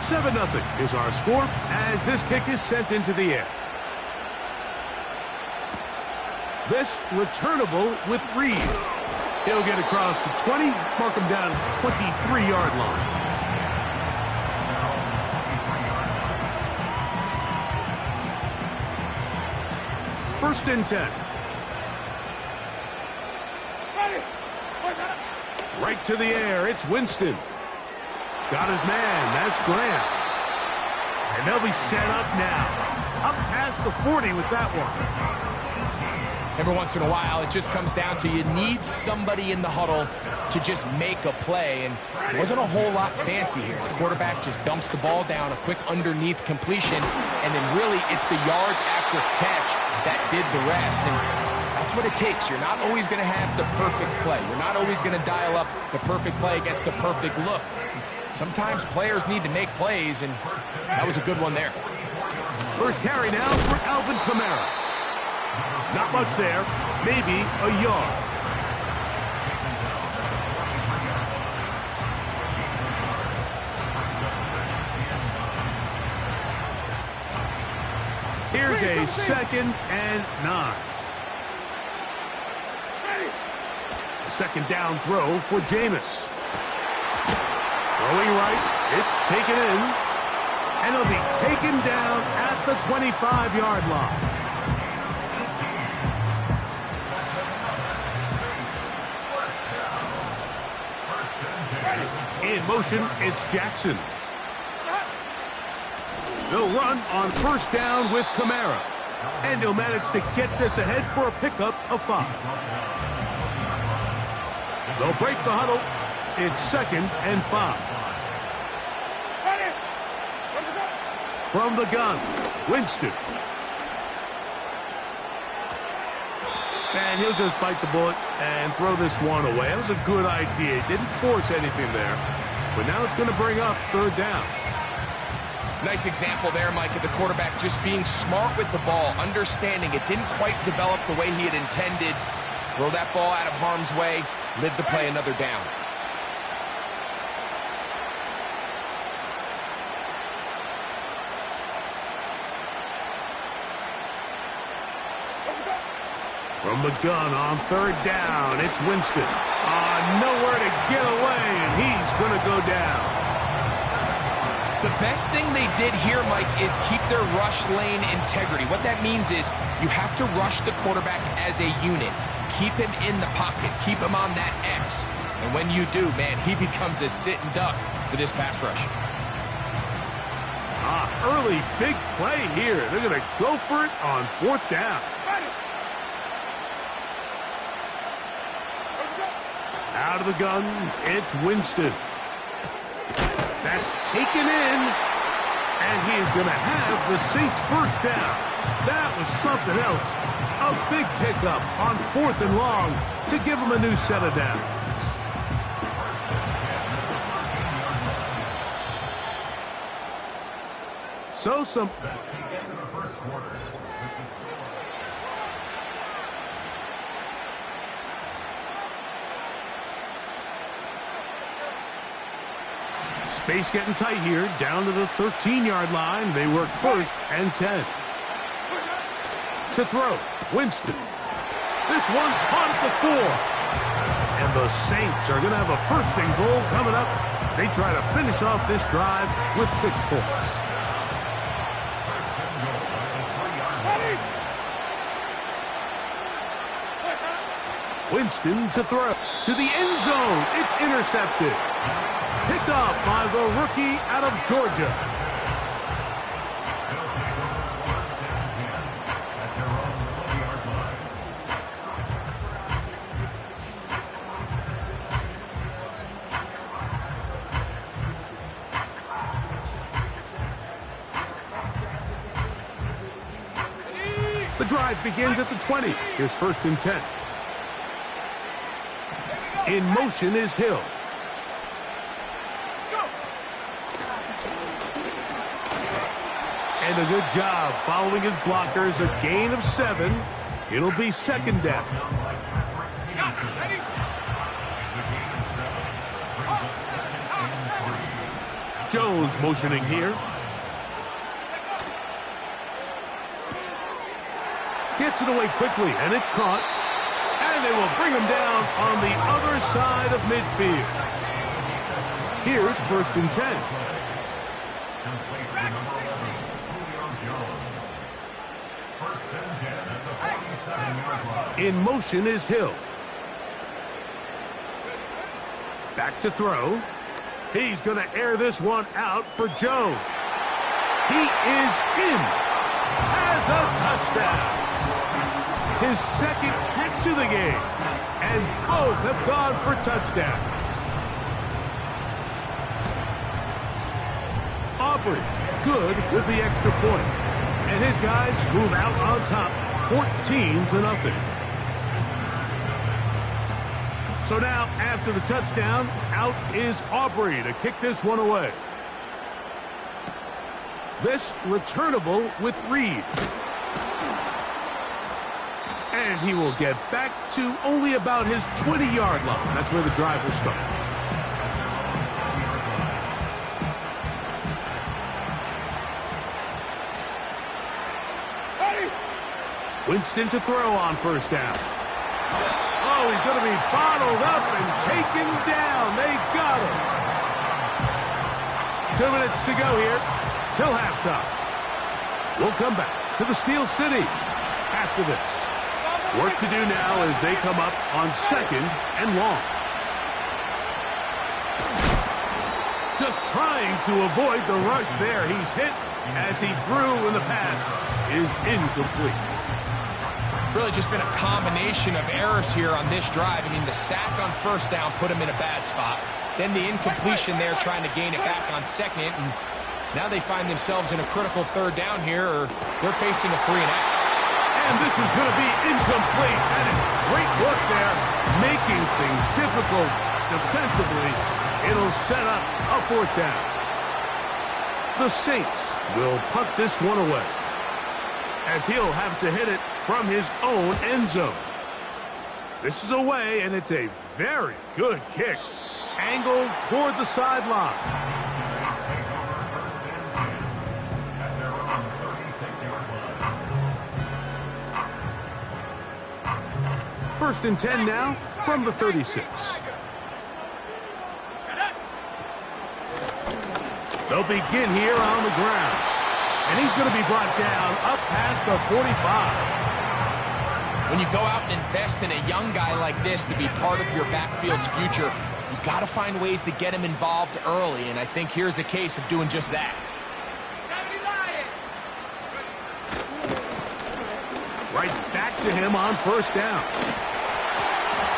Seven 0 is our score as this kick is sent into the air. This returnable with Reed. He'll get across the 20, mark him down at the 23-yard line. First and 10. Right to the air, it's Winston. Got his man, that's Graham. And they'll be set up now. Up past the 40 with that one. Every once in a while, it just comes down to you need somebody in the huddle to just make a play, and it wasn't a whole lot fancy here. The quarterback just dumps the ball down, a quick underneath completion, and then really it's the yards after catch that did the rest, and that's what it takes. You're not always going to have the perfect play. You're not always going to dial up the perfect play against the perfect look. Sometimes players need to make plays, and that was a good one there. First carry now for Alvin Kamara. Not much there, maybe a yard. Here's a 2nd and 9. A second down throw for Jameis. Throwing right, it's taken in, and it'll be taken down at the 25-yard line. In motion, it's Jackson. They'll run on first down with Kamara. And he'll manage to get this ahead for a pickup of 5. They'll break the huddle. It's 2nd and 5. From the gun, Winston. And he'll just bite the bullet and throw this one away. That was a good idea. Didn't force anything there. But now it's going to bring up third down. Nice example there, Mike, of the quarterback just being smart with the ball, understanding it didn't quite develop the way he had intended. Throw that ball out of harm's way, live to play another down. From the gun on third down, it's Winston. Nowhere to get away, and he's going to go down. The best thing they did here, Mike, is keep their rush lane integrity. What that means is you have to rush the quarterback as a unit. Keep him in the pocket. Keep him on that X. And when you do, man, he becomes a sit and duck for this pass rush. Early big play here. They're going to go for it on fourth down. Out of the gun, it's Winston. That's taken in, And he is going to have the Saints first down. That was something else. A big pickup on 4th and long to give him a new set of downs. So some... Space getting tight here, down to the 13-yard line. They work 1st and 10. To throw, Winston. This one caught at the 4. And the Saints are going to have a 1st and goal coming up. They try to finish off this drive with 6 points. Winston to throw. To the end zone. It's intercepted. Picked off by the rookie out of Georgia. The drive begins at the 20. Here's 1st and 10. In motion is Hill. And a good job following his blockers. A gain of 7. It'll be 2nd down. Jones motioning here. Gets it away quickly, and it's caught. And they will bring him down on the other side of midfield. Here's 1st and 10. In motion is Hill. Back to throw. He's going to air this one out for Jones. He is in. Has a touchdown. His 2nd catch of the game. And both have gone for touchdowns. Aubrey, good with the extra point. And his guys move out on top, 14-0. So now, after the touchdown, out is Aubrey to kick this one away. This returnable with Reed. And he will get back to only about his 20-yard line. That's where the drive will start. Winston to throw on 1st down. Oh, he's going to be bottled up and taken down. They got him. 2 minutes to go here till halftime. We'll come back to the Steel City after this. Work to do now as they come up on 2nd and long. Just trying to avoid the rush there. He's hit as he threw when the pass is incomplete. Really just been a combination of errors here on this drive. I mean, the sack on 1st down put him in a bad spot. Then the incompletion there trying to gain it back on 2nd. And now they find themselves in a critical 3rd down here, or they're facing a 3 and out. And this is going to be incomplete. That is great work there, making things difficult defensively. It'll set up a 4th down. The Saints will punt this one away, as he'll have to hit it from his own end zone. This is away, and it's a very good kick. Angled toward the sideline. First and 10 now from the 36. They'll begin here on the ground. And he's going to be brought down up past the 45. When you go out and invest in a young guy like this to be part of your backfield's future, you got to find ways to get him involved early, and I think here's a case of doing just that. Right back to him on 1st down.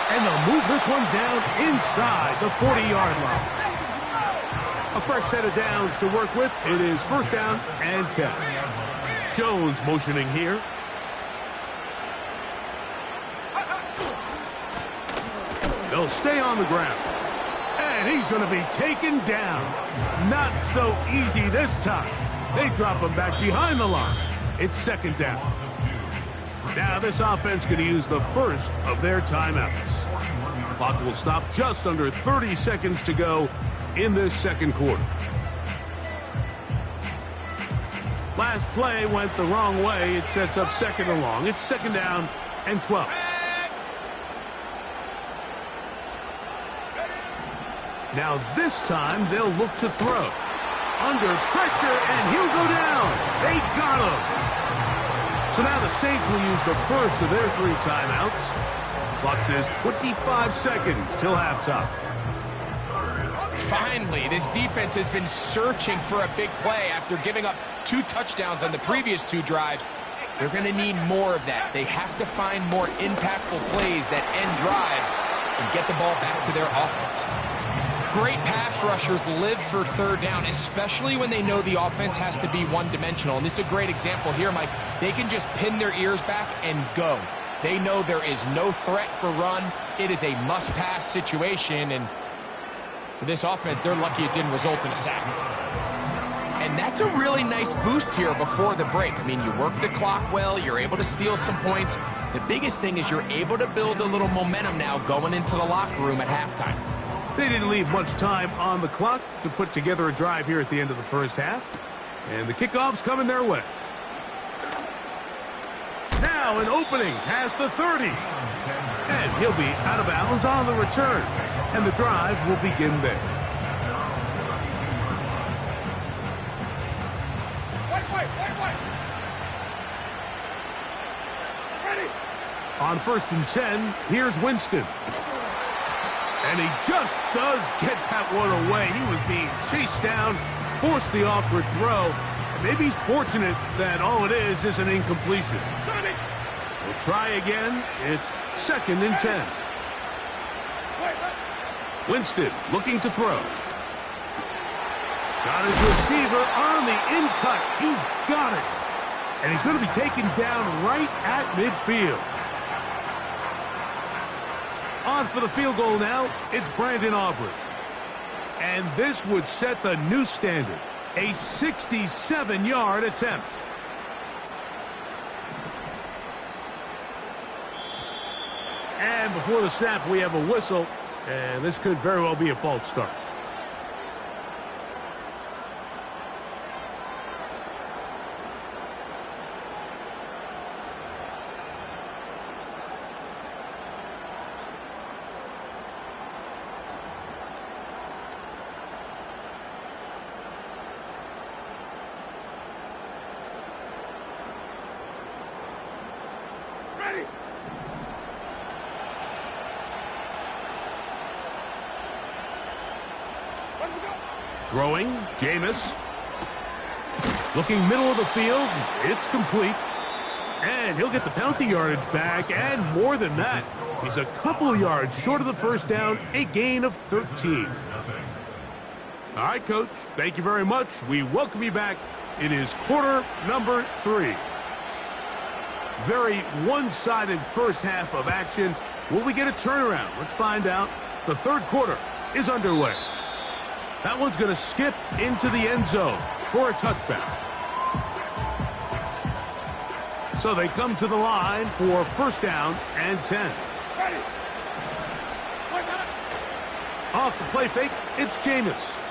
And they'll move this one down inside the 40-yard line. A fresh set of downs to work with. It is first down and 10. Jones motioning here. They'll stay on the ground. And he's going to be taken down. Not so easy this time. They drop him back behind the line. It's second down. Now this offense going to use the first of their timeouts. Clock will stop just under 30 seconds to go in this second quarter. Last play went the wrong way. It sets up second and long. It's second down and 12. Now this time they'll look to throw. Under pressure, and he'll go down. They got him. So now the Saints will use the first of their 3 timeouts. Clock says 25 seconds till halftime. Finally, this defense has been searching for a big play after giving up 2 touchdowns on the previous 2 drives. They're going to need more of that. They have to find more impactful plays that end drives and get the ball back to their offense. Great pass rushers live for third down, especially when they know the offense has to be one-dimensional. And this is a great example here, Mike. They can just pin their ears back and go. They know there is no threat for run. It is a must-pass situation, and for this offense, they're lucky it didn't result in a sack. And that's a really nice boost here before the break. I mean, you work the clock well, you're able to steal some points. The biggest thing is you're able to build a little momentum now going into the locker room at halftime. They didn't leave much time on the clock to put together a drive here at the end of the first half. And the kickoff's coming their way. Now an opening past the 30. And he'll be out of bounds on the return. And the drive will begin there. Ready. On first and 10, here's Winston. And he just does get that one away. He was being chased down, forced the awkward throw. And maybe he's fortunate that all it is an incompletion. We'll try again. It's second and 10. Winston looking to throw. Got his receiver on the in-cut. He's got it. And he's going to be taken down right at midfield. On for the field goal now, it's Brandon Aubrey. And this would set the new standard, a 67-yard attempt. And before the snap, we have a whistle, and this could very well be a false start. Throwing, Jameis. Looking middle of the field, it's complete. And he'll get the penalty yardage back, and more than that. He's a couple of yards short of the first down, a gain of 13. All right, Coach, thank you very much. We welcome you back. It is quarter number 3. Very one-sided first half of action. Will we get a turnaround? Let's find out. The third quarter is underway. That one's going to skip into the end zone for a touchback. So they come to the line for first down and 10. Ready. Off the play fake, it's Jameis.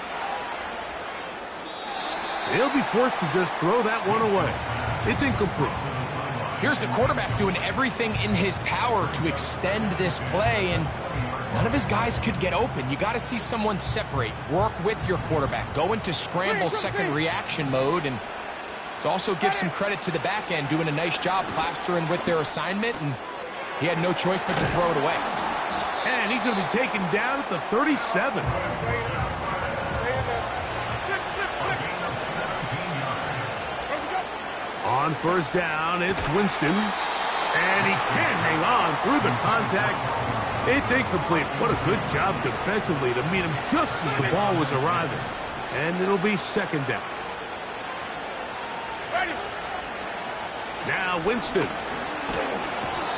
He'll be forced to just throw that one away. It's incomplete. Here's the quarterback doing everything in his power to extend this play, and none of his guys could get open. You got to see someone separate, work with your quarterback, go into scramble second reaction mode, and it's also give some credit to the back end doing a nice job plastering with their assignment, and he had no choice but to throw it away. And he's going to be taken down at the 37. On first down, it's Winston. And he can't hang on through the contact. It's incomplete. What a good job defensively to meet him just as the ball was arriving. And it'll be second down. Now Winston.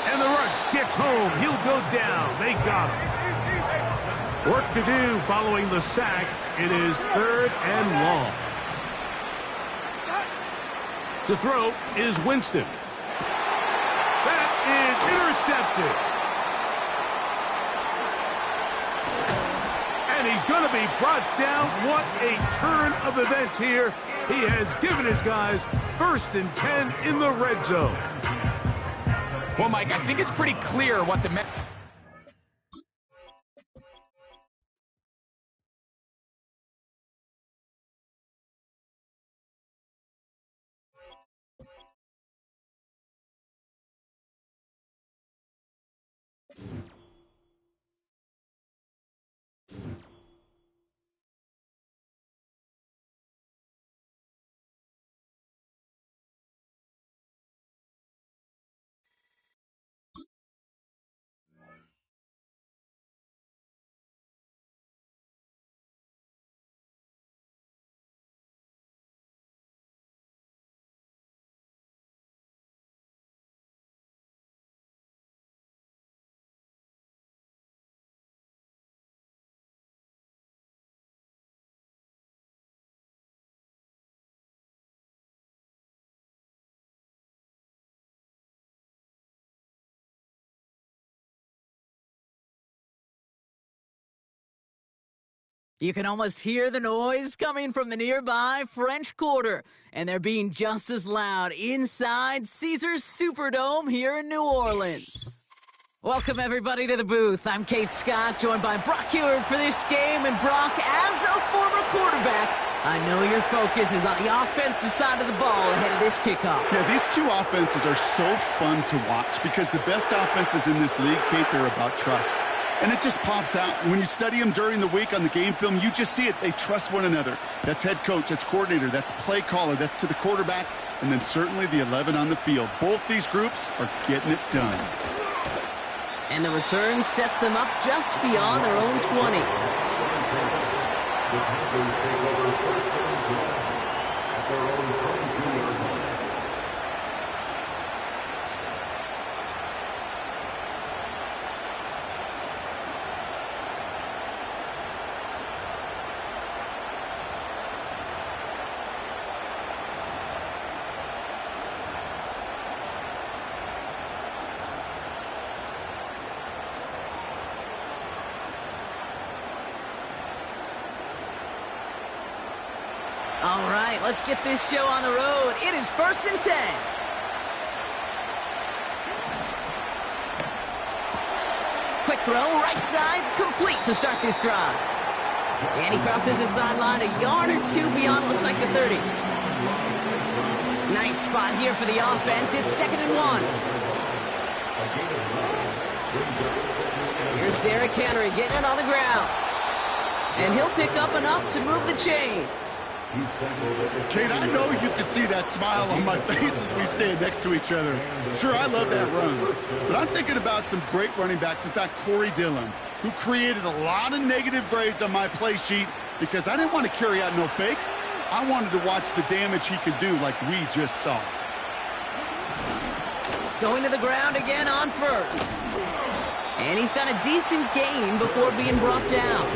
And the rush gets home. He'll go down. They got him. Work to do following the sack. It is 3rd and long. To throw is Winston. That is intercepted. And he's going to be brought down. What a turn of events here. He has given his guys 1st and 10 in the red zone. Well, Mike, I think it's pretty clear what the... You can almost hear the noise coming from the nearby French Quarter, and they're being just as loud inside Caesars Superdome here in New Orleans. Welcome, everybody, to the booth. I'm Kate Scott, joined by Brock Huard for this game. And Brock, as a former quarterback, I know your focus is on the offensive side of the ball ahead of this kickoff. Yeah, these two offenses are so fun to watch because the best offenses in this league, Kate, they're about trust. And it just pops out. When you study them during the week on the game film, you just see it. They trust one another. That's head coach, that's coordinator, that's play caller, that's to the quarterback, and then certainly the 11 on the field. Both these groups are getting it done. And the return sets them up just beyond their own 20. All right, let's get this show on the road. It is 1st and 10. Quick throw, right side, complete to start this drive. And he crosses the sideline a yard or two beyond, looks like the 30. Nice spot here for the offense. It's 2nd and 1. Here's Derrick Henry getting it on the ground. And he'll pick up enough to move the chains. Kate, I know you can see that smile on my face as we stand next to each other. Sure, I love that run. But I'm thinking about some great running backs. In fact, Corey Dillon, who created a lot of negative grades on my play sheet because I didn't want to carry out no fake. I wanted to watch the damage he could do like we just saw. Going to the ground again on first. And he's got a decent gain before being brought down.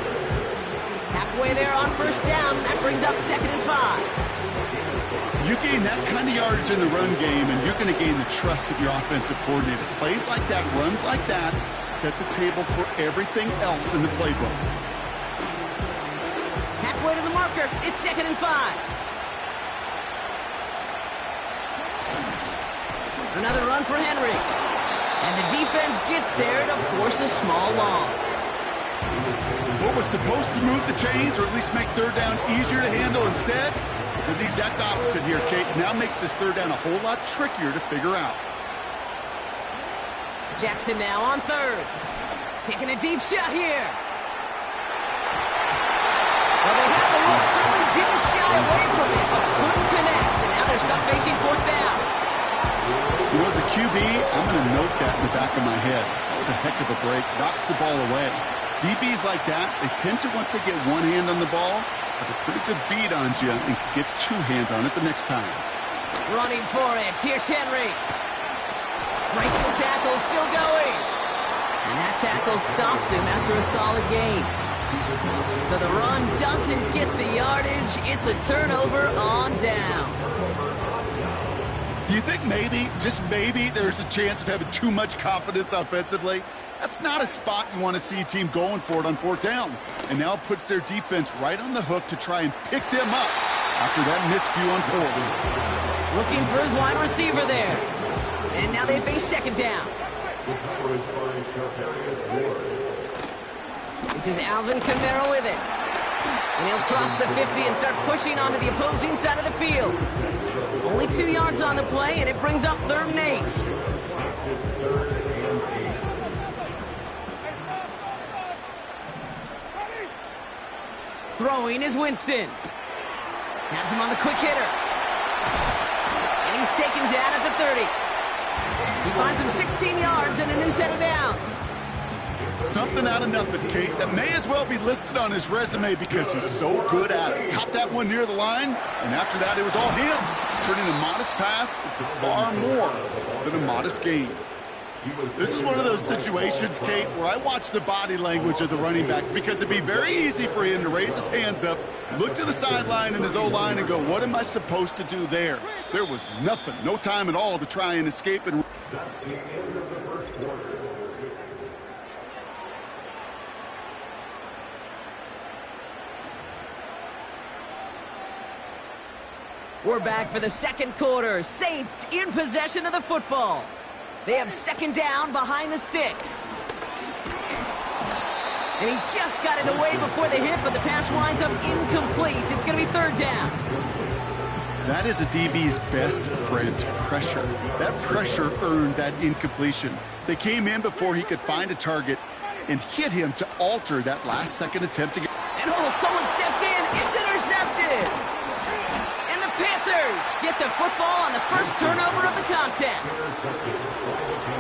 Halfway there on first down. That brings up 2nd and 5. You gain that kind of yardage in the run game, and you're going to gain the trust of your offensive coordinator. Plays like that, runs like that, set the table for everything else in the playbook. Halfway to the marker. It's 2nd and 5. Another run for Henry. And the defense gets there to force a small loss. What was supposed to move the chains, or at least make 3rd down easier to handle instead, did the exact opposite here, Kate. Now makes this 3rd down a whole lot trickier to figure out. Jackson now on 3rd. Taking a deep shot here. Well, they had the look, certainly didn't shy away from it, but couldn't connect. And now they're stuck facing 4th down. You know, as a QB, I'm going to note that in the back of my head. It's a heck of a break. Knocks the ball away. DBs like that, they tend to, once they get one hand on the ball, have a pretty good beat on you and can get two hands on it the next time. Running for it. Here's Henry. Breaks the tackle, still going. And that tackle stops him after a solid gain. So the run doesn't get the yardage. It's a turnover on down. Do you think maybe, just maybe, there's a chance of having too much confidence offensively? That's not a spot you want to see a team going for it on fourth down. And now it puts their defense right on the hook to try and pick them up after that miscue on fourth. Looking for his wide receiver there. And now they face second down. This is Alvin Kamara with it. And he'll cross the 50 and start pushing onto the opposing side of the field. Only 2 yards on the play, and it brings up 3rd and 8. Throwing is Winston. Has him on the quick hitter. And he's taken down at the 30. He finds him 16 yards and a new set of downs. Something out of nothing, Kate, that may as well be listed on his resume because he's so good at it. Caught that one near the line, and after that it was all him, turning a modest pass into far more than a modest gain. This is one of those situations, Kate, where I watch the body language of the running back because it'd be very easy for him to raise his hands up, look to the sideline in his O-line and go, what am I supposed to do there? There was nothing, no time at all to try and escape and... We're back for the second quarter. Saints in possession of the football. They have second down behind the sticks. And he just got it away before the hit, but the pass winds up incomplete. It's going to be 3rd down. That is a DB's best friend, pressure. That pressure earned that incompletion. They came in before he could find a target and hit him to alter that last-second attempt to get... And someone stepped in. It's intercepted. Panthers get the football on the first turnover of the contest.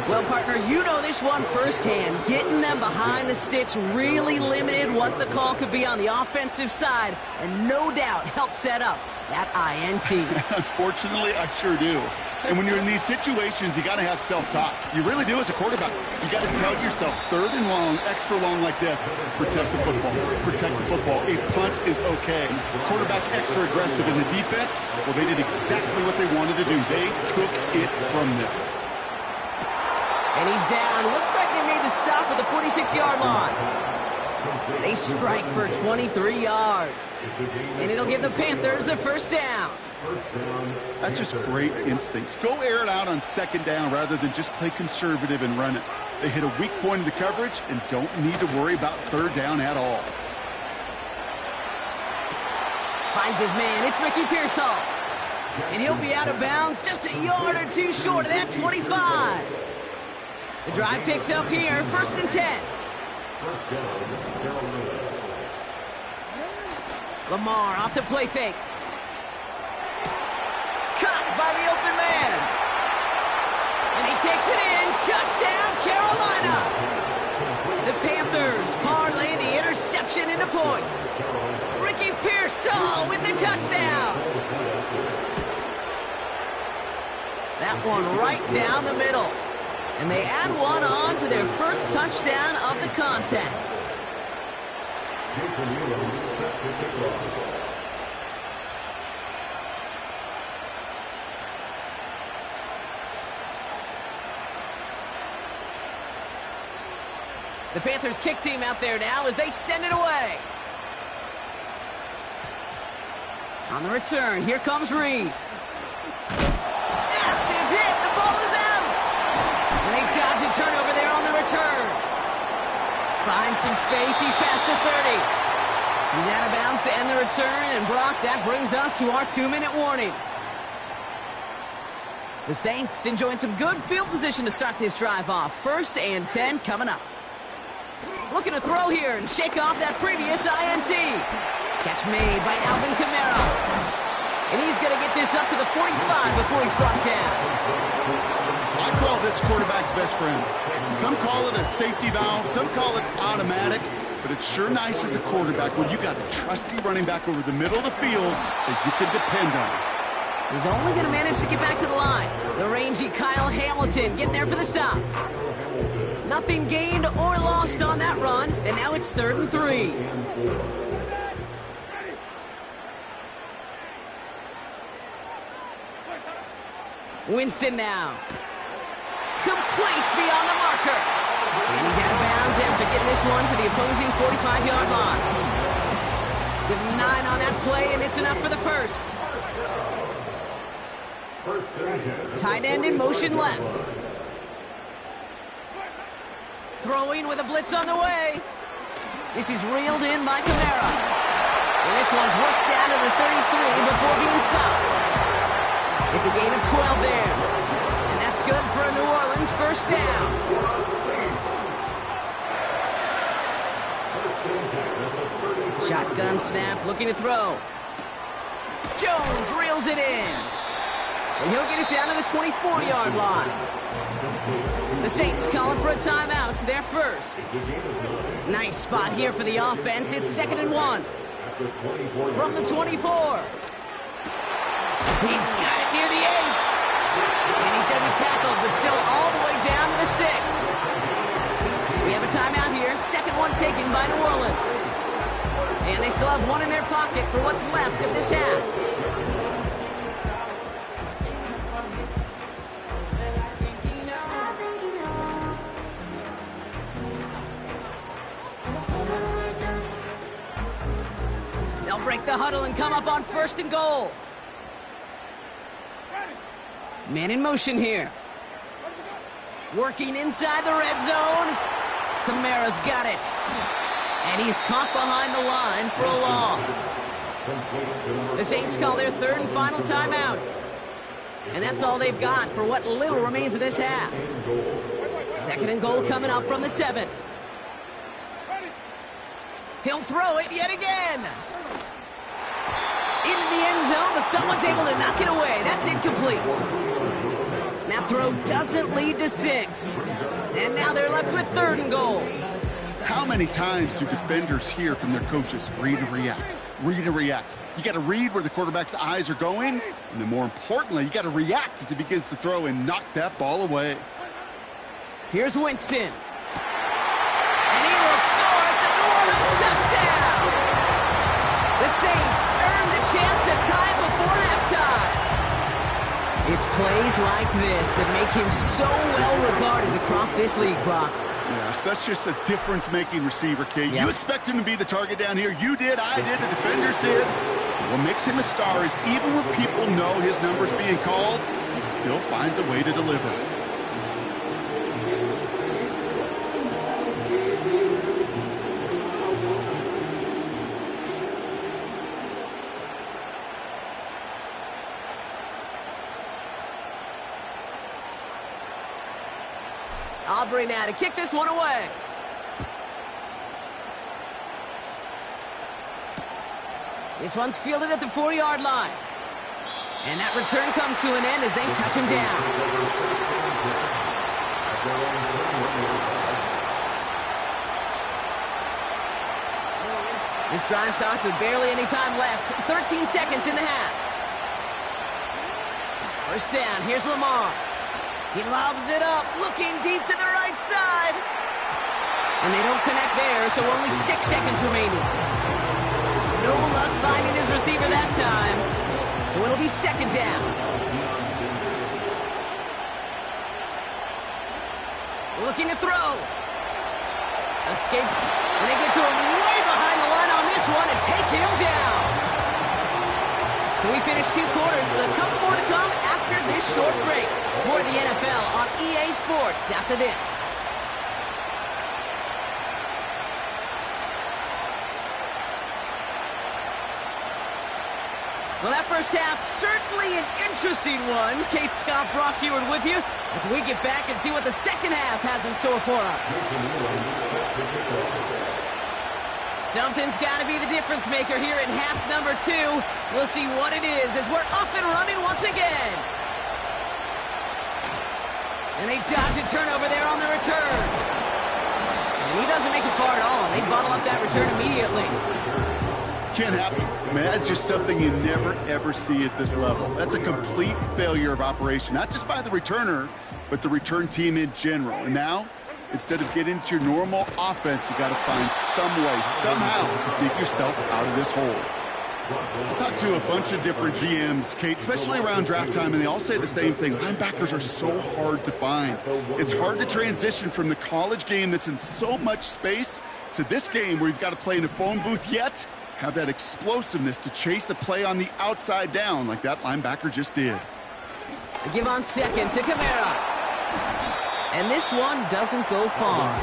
Well, partner, you know this one firsthand. Getting them behind the sticks really limited what the call could be on the offensive side, and no doubt helped set up that INT. Unfortunately, I sure do. And when you're in these situations, you got to have self-talk. You really do as a quarterback. You got to tell yourself, 3rd and long, extra long like this, protect the football. Protect the football. A punt is okay. Quarterback extra aggressive in the defense, well, they did exactly what they wanted to do. They took it from them. And he's down. Looks like they made the stop at the 46-yard line. They strike for 23 yards. And it'll give the Panthers a first down. That's just great instincts. Go air it out on second down rather than just play conservative and run it. They hit a weak point in the coverage and don't need to worry about 3rd down at all. Finds his man. It's Ricky Pearsall. And he'll be out of bounds just a yard or 2 short of that 25. The drive picks up here. 1st and 10. Lamar off the play fake. Caught by the open man. And he takes it in. Touchdown, Carolina. The Panthers parlay the interception into points. Ricky Pearsall with the touchdown. That one right down the middle. And they add one on to their first touchdown of the contest. The Panthers kick team out there now as they send it away. On the return, here comes Reed. Massive hit, the ball is out. And they dodge a turnover there on the return. Finds some space, he's past the 30. He's out of bounds to end the return, and Brock, that brings us to our 2-minute warning. The Saints enjoying some good field position to start this drive off. 1st and 10 coming up. Looking to throw here and shake off that previous INT. Catch made by Alvin Kamara. And he's going to get this up to the 45 before he's brought down. I call this quarterback's best friend. Some call it a safety valve. Some call it automatic. but it's sure nice as a quarterback when you got a trusty running back over the middle of the field that you can depend on. He's only going to manage to get back to the line. The rangy Kyle Hamilton getting there for the stop. Nothing gained or lost on that run, and now it's 3rd and 3. Winston now. Complete beyond the marker. And he's out of bounds after getting this one to the opposing 45-yard line. Give him 9 on that play, and it's enough for the first. Tight end in motion left. Throwing with a blitz on the way. This is reeled in by Kamara. And this one's worked down to the 33 before being stopped. It's a gain of 12 there. And that's good for a New Orleans first down. Shotgun snap, looking to throw. Jones reels it in. And he'll get it down to the 24-yard line. The Saints calling for a timeout. They're first. Nice spot here for the offense. It's 2nd and 1. From the 24. He's got it near the 8. And he's going to be tackled, but still all the way down to the 6. We have a timeout here. 2nd one taken by New Orleans. And they still have one in their pocket for what's left of this half. They'll break the huddle and come up on 1st and goal. Man in motion here. Working inside the red zone. Kamara's got it. And he's caught behind the line for a loss. The Saints call their 3rd and final timeout. And that's all they've got for what little remains of this half. 2nd and goal coming up from the 7. He'll throw it yet again. Into the end zone, but someone's able to knock it away. That's incomplete. That throw doesn't lead to 6. And now they're left with 3rd and goal. How many times do defenders hear from their coaches, read and react, read and react? You got to read where the quarterback's eyes are going, and then more importantly, you got to react as he begins to throw and knock that ball away. Here's Winston. And he will score. It's a New Orleans touchdown. The Saints earn the chance to tie before halftime. It's plays like this that make him so well regarded across this league, Brock. Yeah, such just a difference-making receiver, Kate. Yep. You expect him to be the target down here. You did, I did, the defenders did. What makes him a star is even when people know his number's being called, he still finds a way to deliver. Aubrey now to kick this one away. This one's fielded at the 4-yard line. And that return comes to an end as they touch him down. This drive starts with barely any time left. 13 seconds in the half. First down. Here's Lamar. He lobs it up, looking deep to the right side. And they don't connect there, so only 6 seconds remaining. No luck finding his receiver that time. So it'll be 2nd down. Looking to throw. Escape. And they get to him way behind the line on this one and take him down. So we finished 2 quarters. A couple more to come after this short break. More of the NFL on EA Sports after this. Well, that first half, certainly an interesting one. Kate Scott, Brock Eward with you as we get back and see what the second half has in store for us. Something's got to be the difference maker here in half number 2. We'll see what it is as we're up and running once again. And they dodge a turnover there on the return. And he doesn't make it far at all. They bottle up that return immediately. Can't happen. I mean, that's just something you never, ever see at this level. That's a complete failure of operation, not just by the returner, but the return team in general. And now, instead of getting into your normal offense, you got to find some way, somehow, to dig yourself out of this hole. I talked to a bunch of different GMs, Kate, especially around draft time, and they all say the same thing. Linebackers are so hard to find. It's hard to transition from the college game that's in so much space to this game where you've got to play in a phone booth, yet have that explosiveness to chase a play on the outside down like that linebacker just did. They give on second to Kamara. And this one doesn't go far.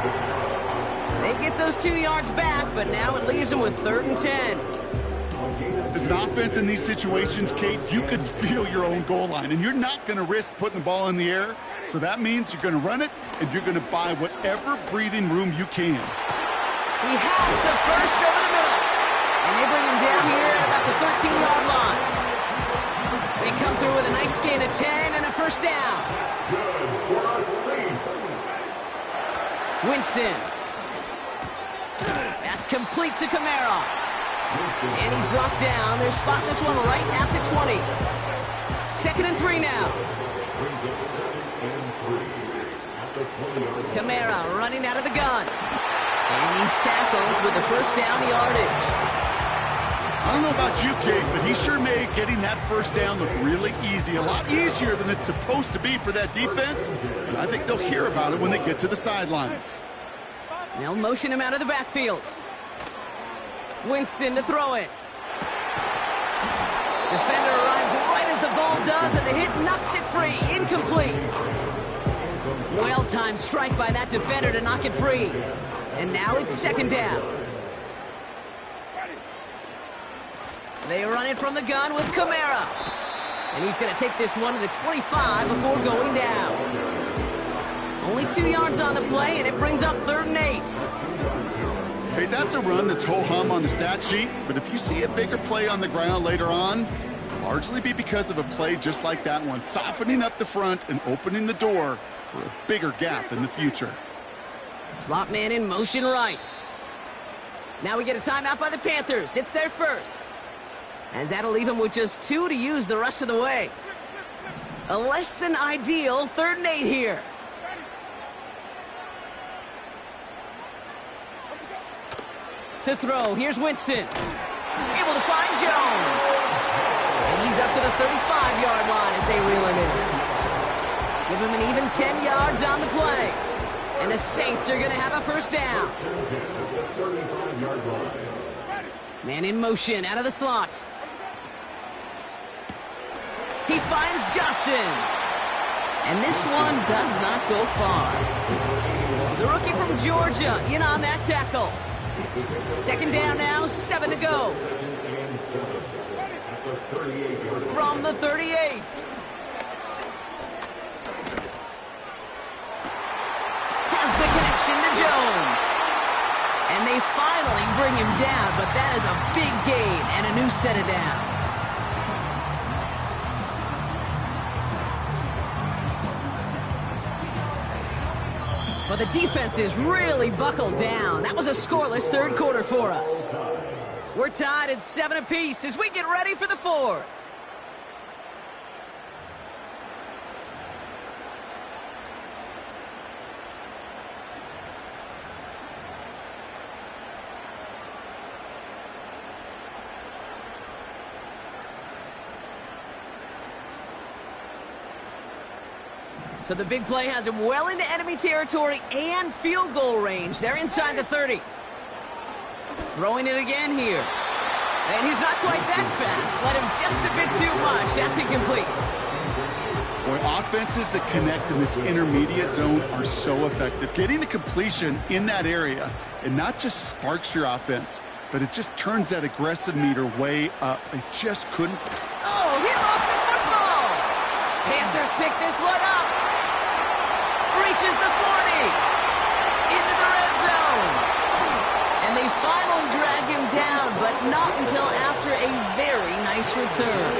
They get those 2 yards back, but now it leaves them with 3rd and 10. As an offense in these situations, Kate, you could feel your own goal line, and you're not going to risk putting the ball in the air, so that means you're going to run it, and you're going to buy whatever breathing room you can. He has the first over the middle, and they bring him down here at about the 13-yard line. They come through with a nice gain of 10 and a first down. Winston. That's complete to Kamara. And he's brought down. They're spotting this one right at the 20. 2nd and 3 now. Kamara running out of the gun. And he's tackled with the first down yardage. I don't know about you, Kate, but he sure made getting that first down look really easy. A lot easier than it's supposed to be for that defense. And I think they'll hear about it when they get to the sidelines. They'll motion him out of the backfield. Winston to throw it. Defender arrives right as the ball does, and the hit knocks it free. Incomplete. Well-timed strike by that defender to knock it free. And now it's 2nd down. They run it from the gun with Kamara. And he's going to take this one to the 25 before going down. Only 2 yards on the play, and it brings up 3rd and 8. Hey, that's a run that's ho-hum on the stat sheet, but if you see a bigger play on the ground later on, largely be because of a play just like that one, softening up the front and opening the door for a bigger gap in the future. Slot man in motion right. Now we get a timeout by the Panthers. It's their first. As that'll leave them with just 2 to use the rest of the way. A less than ideal 3rd and 8 here. To throw, here's Winston. Able to find Jones. And he's up to the 35-yard line as they reel him in. Give him an even 10 yards on the play. And the Saints are going to have a first down. Man in motion out of the slot. He finds Johnson. And this one does not go far. The rookie from Georgia in on that tackle. 2nd down now, 7 to go. From the 38. Has the connection to Jones. And they finally bring him down, but that is a big gain and a new set of downs. Well, the defense is really buckled down. That was a scoreless 3rd quarter for us. We're tied at 7 apiece as we get ready for the 4th. So the big play has him well into enemy territory and field goal range. They're inside the 30. Throwing it again here. And he's not quite that fast. Let him just a bit too much. That's incomplete. Boy, offenses that connect in this intermediate zone are so effective. Getting a completion in that area, it not just sparks your offense, but it just turns that aggressive meter way up. They just couldn't. Oh, he lost the football. Panthers pick this one up. Reaches the 40. Into the red zone. And they finally drag him down, but not until after a very nice return.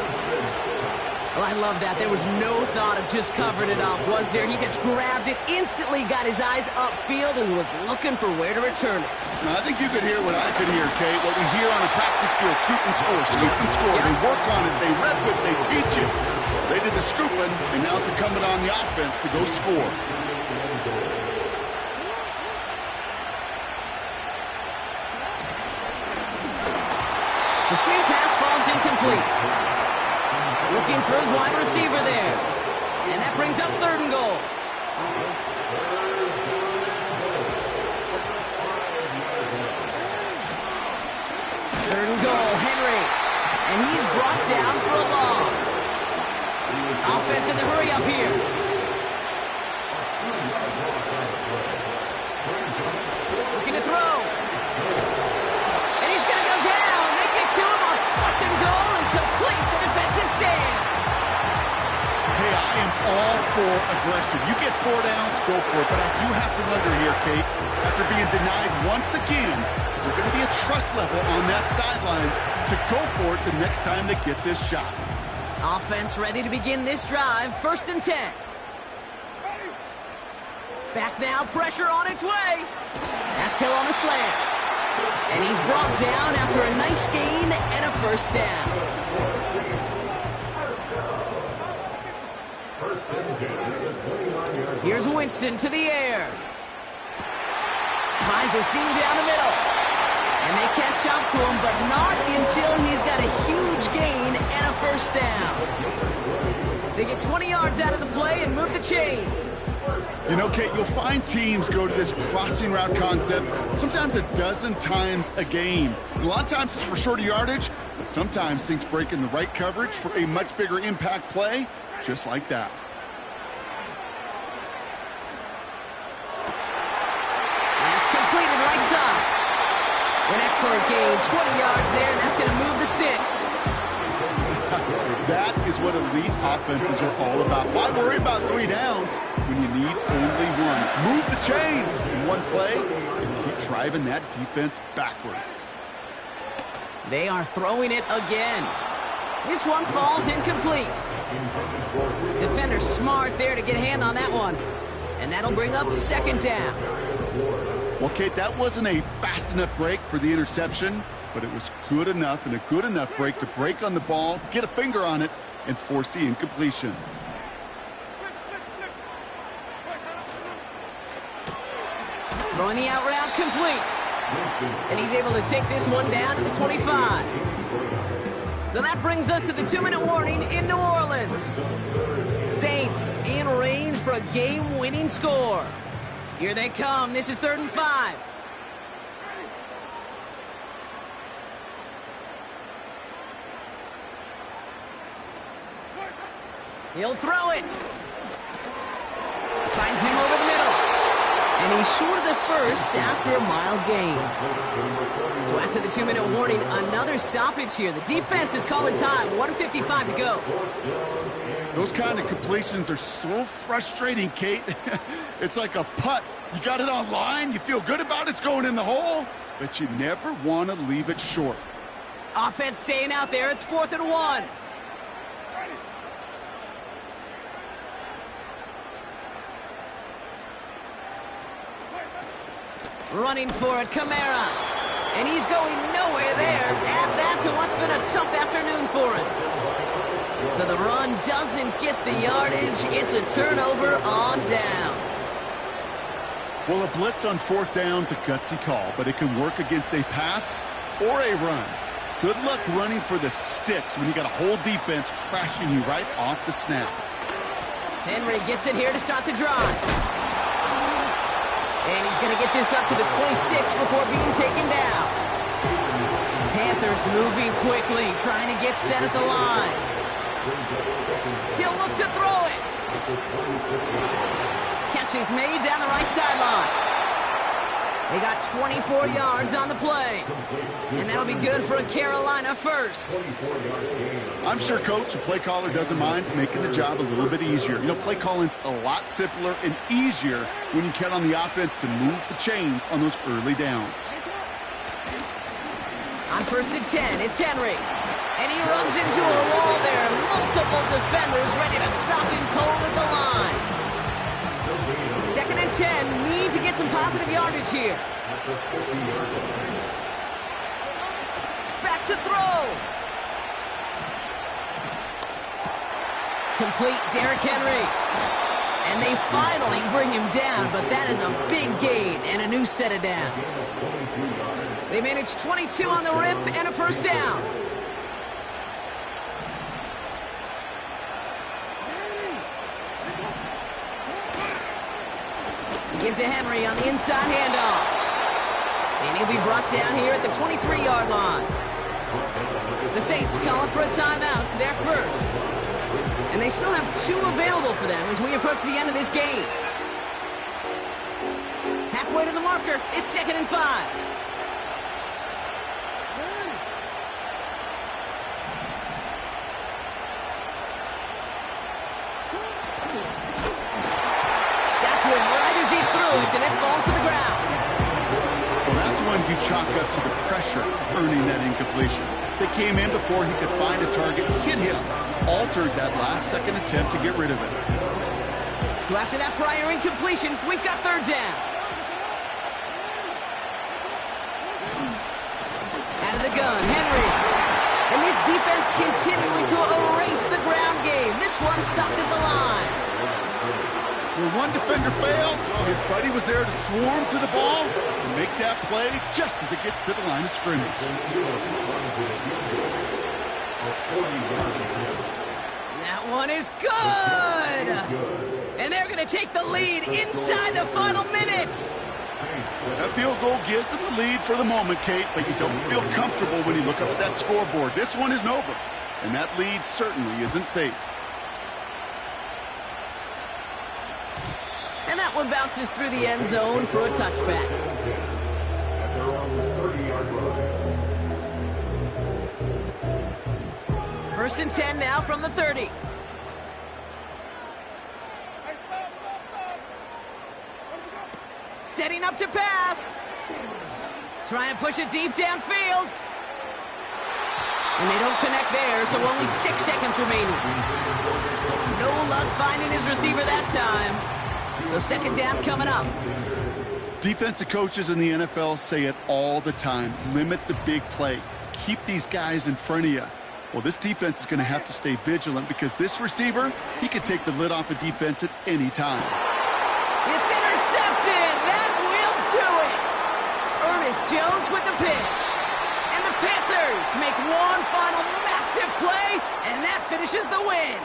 Well, I love that. There was no thought of just covering it up, was there? He just grabbed it, instantly got his eyes upfield, and was looking for where to return it. Now, I think you could hear what I could hear, Kate. What we hear on a practice field, scoop and score, scoop and score. They work on it, they rep it, they teach it. They did the scooping, and now it's incumbent on the offense to go score. The screen pass falls incomplete. Looking for his wide receiver there. And that brings up 3rd and goal. Third and goal, Henry. And he's brought down for a loss. Offense in the hurry up here. Looking to throw. And he's going to go down. They get to him on 4th and goal and complete the defensive stand. Hey, I am all for aggression. You get 4 downs, go for it. But I do have to wonder here, Kate, after being denied once again, is there going to be a trust level on that sidelines to go for it the next time they get this shot? Offense ready to begin this drive. 1st and 10. Back now, pressure on its way. That's Hill on the slant. And he's brought down after a nice gain and a 1st down. Here's Winston to the air. Finds a seam down the middle. And they catch up to him, but not until he's got a huge gain and a 1st down. They get 20 yards out of the play and move the chains. You know, Kate, you'll find teams go to this crossing route concept sometimes a dozen times a game. And a lot of times it's for shorter yardage, but sometimes things break in the right coverage for a much bigger impact play, just like that. That's completed right side. An excellent gain, 20 yards there, and that's going to move the sticks. That is what elite offenses are all about. Why worry about 3 downs when you need only 1? Move the chains in one play and keep driving that defense backwards. They are throwing it again. This one falls incomplete. Defender smart there to get a hand on that one. And that'll bring up 2nd down. Well, Kate, that wasn't a fast enough break for the interception, but it was good enough and a good enough break to break on the ball, get a finger on it, and force the incompletion. Throwing the out route complete. And he's able to take this one down to the 25. So that brings us to the 2-minute warning in New Orleans. Saints in range for a game-winning score. Here they come. This is 3rd and 5. He'll throw it. Finds him over the middle. And he's short of the 1st after a mile gain. So after the 2-minute warning, another stoppage here. The defense is calling time. 1:55 to go. Those kind of completions are so frustrating, Kate. It's like a putt. You got it on line, you feel good about it's going in the hole, but you never want to leave it short. Offense staying out there. It's 4th and 1. Running for it, Kamara. And he's going nowhere there. Add that to what's been a tough afternoon for him. So the run doesn't get the yardage. It's a turnover on downs. Well, a blitz on 4th down's a gutsy call, but it can work against a pass or a run. Good luck running for the sticks when you got a whole defense crashing you right off the snap. Henry gets it here to start the drive. And he's going to get this up to the 26 before being taken down. Panthers moving quickly, trying to get set at the line. He'll look to throw it. Catch is made down the right sideline. They got 24 yards on the play. And that'll be good for a Carolina 1st. I'm sure, Coach, the play caller doesn't mind making the job a little bit easier. You know, play calling's a lot simpler and easier when you count on the offense to move the chains on those early downs. On 1st and 10, it's Henry. And he runs into a wall there. Multiple defenders ready to stop him cold at the line. 2nd and 10. Need to get some positive yardage here. Back to throw. Complete, Derrick Henry. And they finally bring him down, but that is a big gain and a new set of downs. They managed 22 on the rip and a first down. Give to Henry on the inside handoff. And he'll be brought down here at the 23-yard line. The Saints calling for a timeout, so they're first. And they still have 2 available for them as we approach the end of this game. Halfway to the marker, it's 2nd and 5. And it falls to the ground. Well, that's one you chalk up to the pressure earning that incompletion. They came in before he could find a target, hit him, altered that last-second attempt to get rid of it. So after that prior incompletion, we've got 3rd down. Out of the gun, Henry. And this defense continuing to erase the ground game. This one stopped at the line. Where one defender failed, his buddy was there to swarm to the ball and make that play just as it gets to the line of scrimmage. That one is good! And they're going to take the lead inside the final minute. That field goal gives them the lead for the moment, Kate, but you don't feel comfortable when you look up at that scoreboard. This one isn't over, and that lead certainly isn't safe. And that one bounces through the end zone for a touchback. First and 10 now from the 30. Setting up to pass. Trying to push it deep downfield. And they don't connect there, so only 6 seconds remaining. No luck finding his receiver that time. So 2nd down coming up. Defensive coaches in the NFL say it all the time. Limit the big play. Keep these guys in front of you. Well, this defense is going to have to stay vigilant because this receiver, he can take the lid off a defense at any time. It's intercepted. That will do it. Ernest Jones with the pick. And the Panthers make one final massive play, and that finishes the win.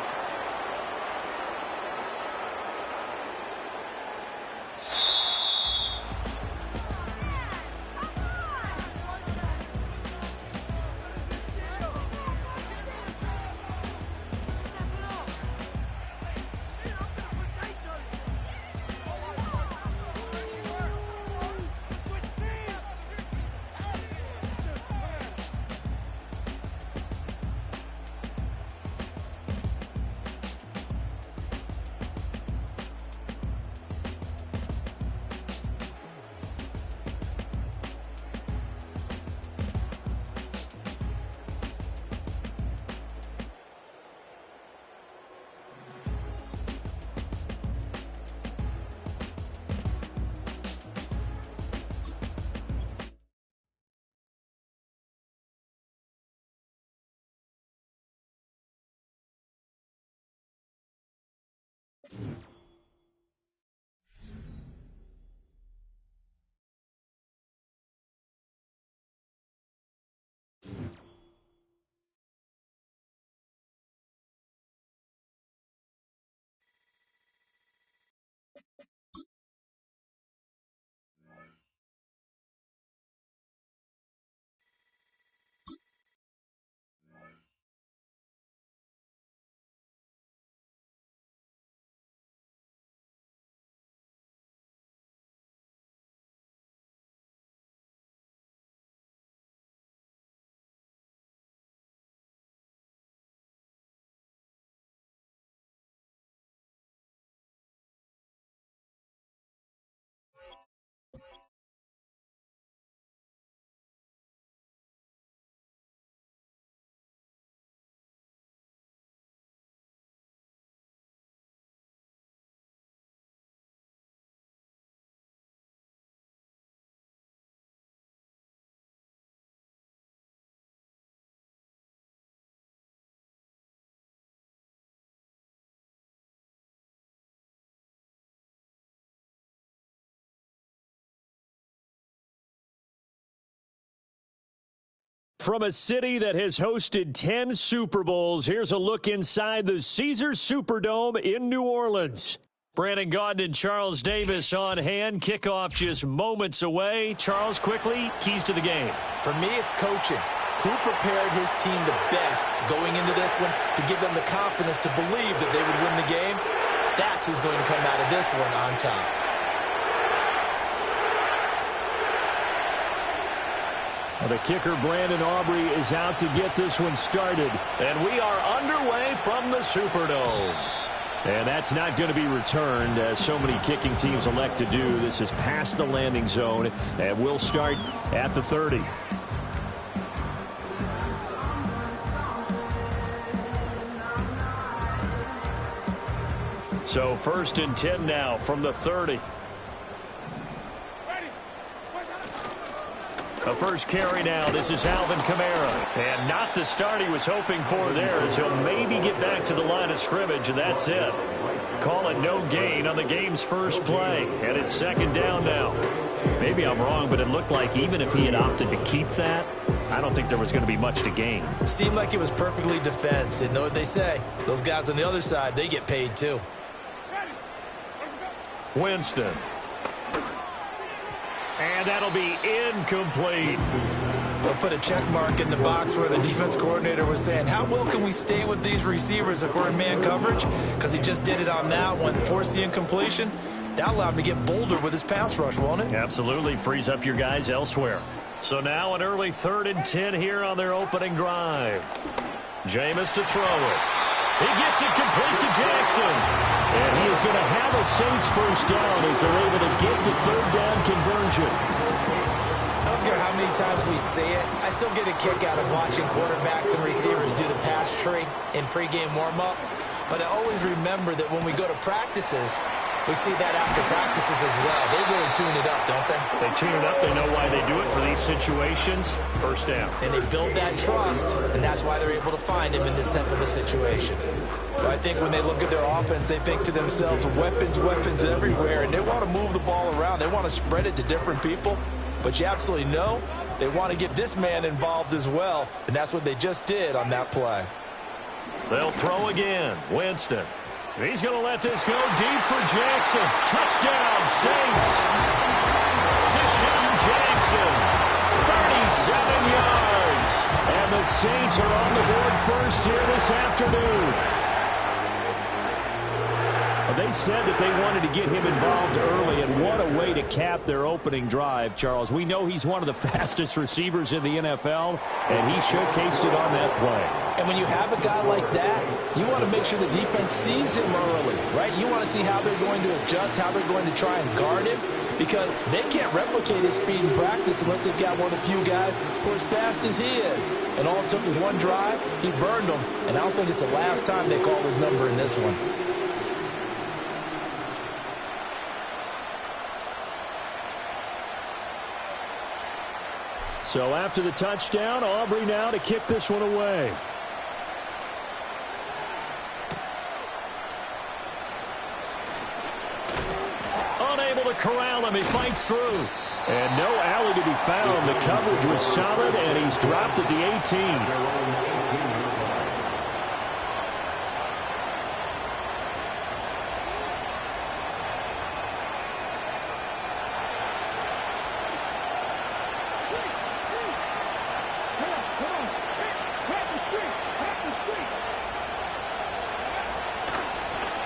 From a city that has hosted 10 Super Bowls, here's a look inside the Caesars Superdome in New Orleans. Brandon Gaudin and Charles Davis on hand. Kickoff just moments away. Charles, quickly, keys to the game. For me, it's coaching. Who prepared his team the best going into this one to give them the confidence to believe that they would win the game? That's who's going to come out of this one on top. Well, the kicker, Brandon Aubrey, is out to get this one started. And we are underway from the Superdome. And that's not going to be returned, as so many kicking teams elect to do. This is past the landing zone, and we'll start at the 30. So 1st and 10 now from the 30. A first carry now. This is Alvin Kamara. And not the start he was hoping for there, as he'll maybe get back to the line of scrimmage, and that's it. Call it no gain on the game's first play. And it's 2nd down now. Maybe I'm wrong, but it looked like even if he had opted to keep that, I don't think there was going to be much to gain. Seemed like it was perfectly defensive. You know what they say? Those guys on the other side, they get paid too. Winston. And that'll be incomplete. They'll put a check mark in the box where the defense coordinator was saying, how well can we stay with these receivers if we're in man coverage? Because he just did it on that one, forced the incompletion. That allowed him to get bolder with his pass rush, won't it? Absolutely. Frees up your guys elsewhere. So now an early 3rd and 10 here on their opening drive. Jameis to throw it. He gets it complete to Jackson. And he is going to have a Saints first down as they're able to get the 3rd down conversion. I don't care how many times we say it, I still get a kick out of watching quarterbacks and receivers do the pass tree in pregame warm-up. But I always remember that when we go to practices, we see that after practices as well. They really tune it up, don't they? They tune it up. They know why they do it for these situations. First down. And they build that trust, and that's why they're able to find him in this type of a situation. But I think when they look at their offense, they think to themselves, weapons, weapons everywhere, and they want to move the ball around. They want to spread it to different people. But you absolutely know they want to get this man involved as well, and that's what they just did on that play. They'll throw again. Winston. He's going to let this go deep for Jackson. Touchdown, Saints. Deshaun Jackson, 37 yards. And the Saints are on the board first here this afternoon. They said that they wanted to get him involved early, and what a way to cap their opening drive, Charles. We know he's one of the fastest receivers in the NFL, and he showcased it on that play. And when you have a guy like that, you want to make sure the defense sees him early, right? You want to see how they're going to adjust, how they're going to try and guard him, because they can't replicate his speed in practice unless they've got one of the few guys who are as fast as he is. And all it took was one drive. He burned them, and I don't think it's the last time they call his number in this one. So after the touchdown, Aubrey now to kick this one away. Unable to corral him. He fights through. And no alley to be found. The coverage was solid, and he's dropped at the 18.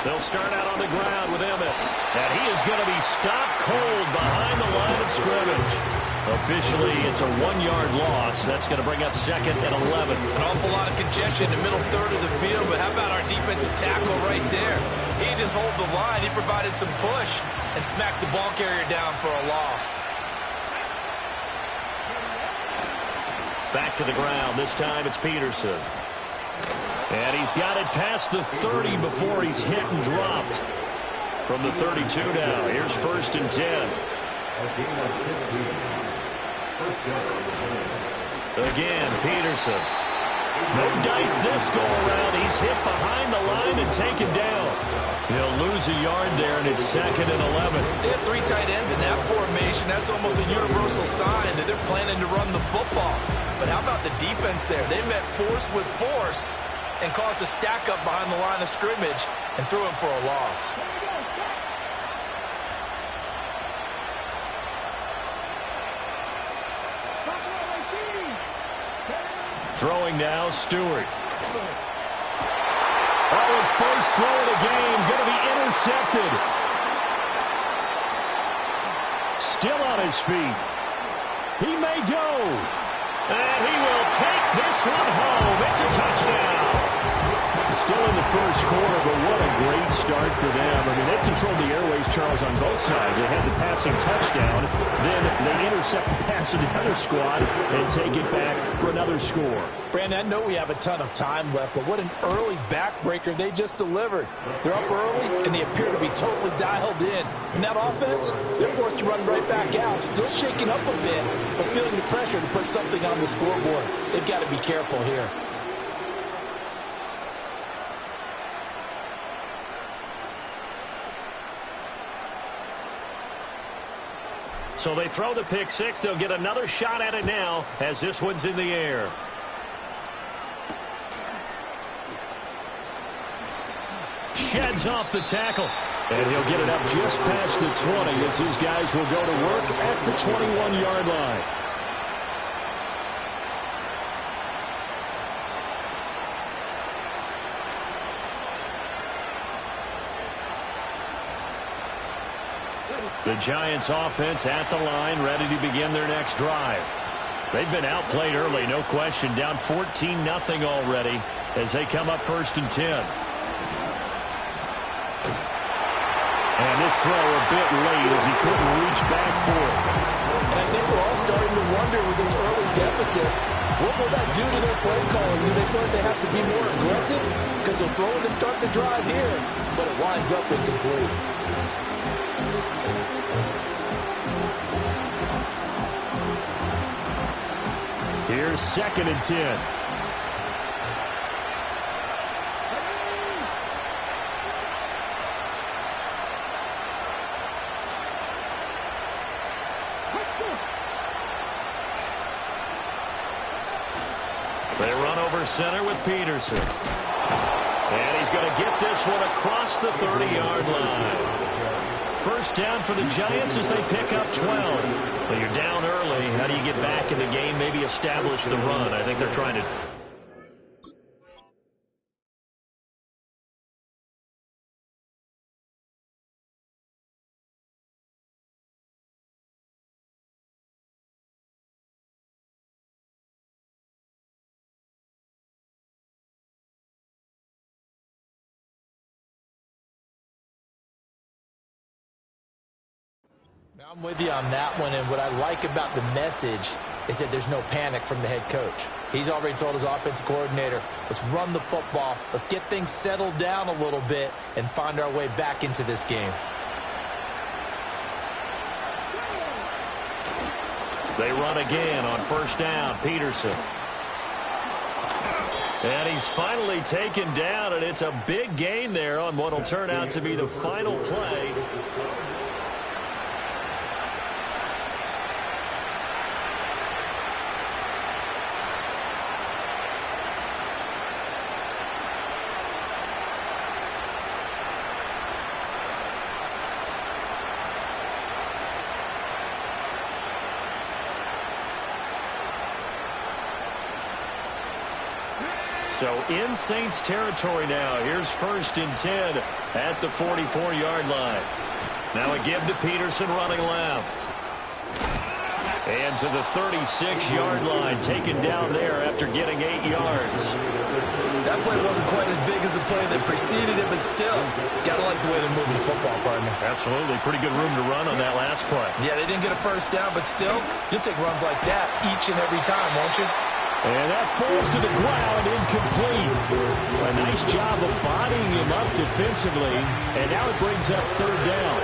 They'll start out on the ground with Emmett. And he is going to be stopped cold behind the line of scrimmage. Officially, it's a 1-yard loss. That's going to bring up 2nd and 11. An awful lot of congestion in the middle third of the field, but how about our defensive tackle right there? He just hold the line. He provided some push and smacked the ball carrier down for a loss. Back to the ground. This time it's Peterson. And he's got it past the 30 before he's hit and dropped. From the 32 now, here's 1st and 10. Again, Peterson. No dice this go around. He's hit behind the line and taken down. He'll lose a yard there, and it's 2nd and 11. They have 3 tight ends in that formation. That's almost a universal sign that they're planning to run the football. But how about the defense there? They met force with force and caused a stack up behind the line of scrimmage and threw him for a loss. Throwing now, Stewart. Oh, his first throw of the game, going to be intercepted. Still on his feet. He may go. And he will take this one home. It's a touchdown. Still in the first quarter, but what a great start for them. I mean, they've controlled the airways, Charles, on both sides. They had the passing touchdown. Then they intercept the pass of the other squad and take it back for another score. Brandon, I know we have a ton of time left, but what an early backbreaker they just delivered. They're up early, and they appear to be totally dialed in. And that offense, they're forced to run right back out, still shaking up a bit, but feeling the pressure to put something on the scoreboard. They've got to be careful here. So they throw the pick six. They'll get another shot at it now as this one's in the air. Sheds off the tackle. And he'll get it up just past the 20 as his guys will go to work at the 21-yard line. The Giants offense at the line, ready to begin their next drive. They've been outplayed early, no question, down 14-0 already as they come up 1st and 10. And this throw a bit late as he couldn't reach back for it. And I think we're all starting to wonder with this early deficit, what will that do to their play calling? Do they feel like they have to be more aggressive? Because they're throwing to start the drive here, but it winds up incomplete. Here's 2nd and 10. They run over center with Peterson. And he's going to get this one across the 30-yard line. First down for the Giants as they pick up 12. Well, you're down early. How do you get back in the game, maybe establish the run? I think they're trying to... I'm with you on that one, and what I like about the message is that there's no panic from the head coach. He's already told his offensive coordinator, let's run the football, let's get things settled down a little bit and find our way back into this game. They run again on first down, Peterson. And he's finally taken down, and it's a big gain there on what will turn out to be the final play. So in Saints territory now. Here's 1st and 10 at the 44-yard line. Now a give to Peterson running left. And to the 36-yard line, taken down there after getting 8 yards. That play wasn't quite as big as the play that preceded it, but still, got to like the way they're moving football, partner. Absolutely. Pretty good room to run on that last play. Yeah, they didn't get a first down, but still, you'll take runs like that each and every time, won't you? And that falls to the ground, incomplete. A nice job of bodying him up defensively, and now it brings up 3rd down.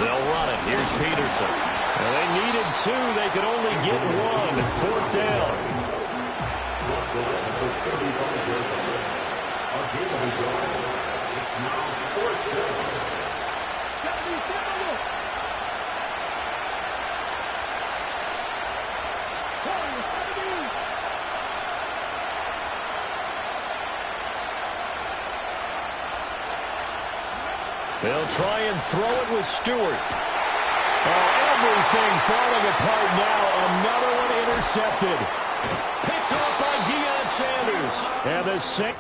They'll run it. Here's Peterson. And they needed 2. They could only get 1. 4th down. They'll try and throw it with Stewart. Oh, everything falling apart now. Another one intercepted. Picked off by Deion Sanders. And the same.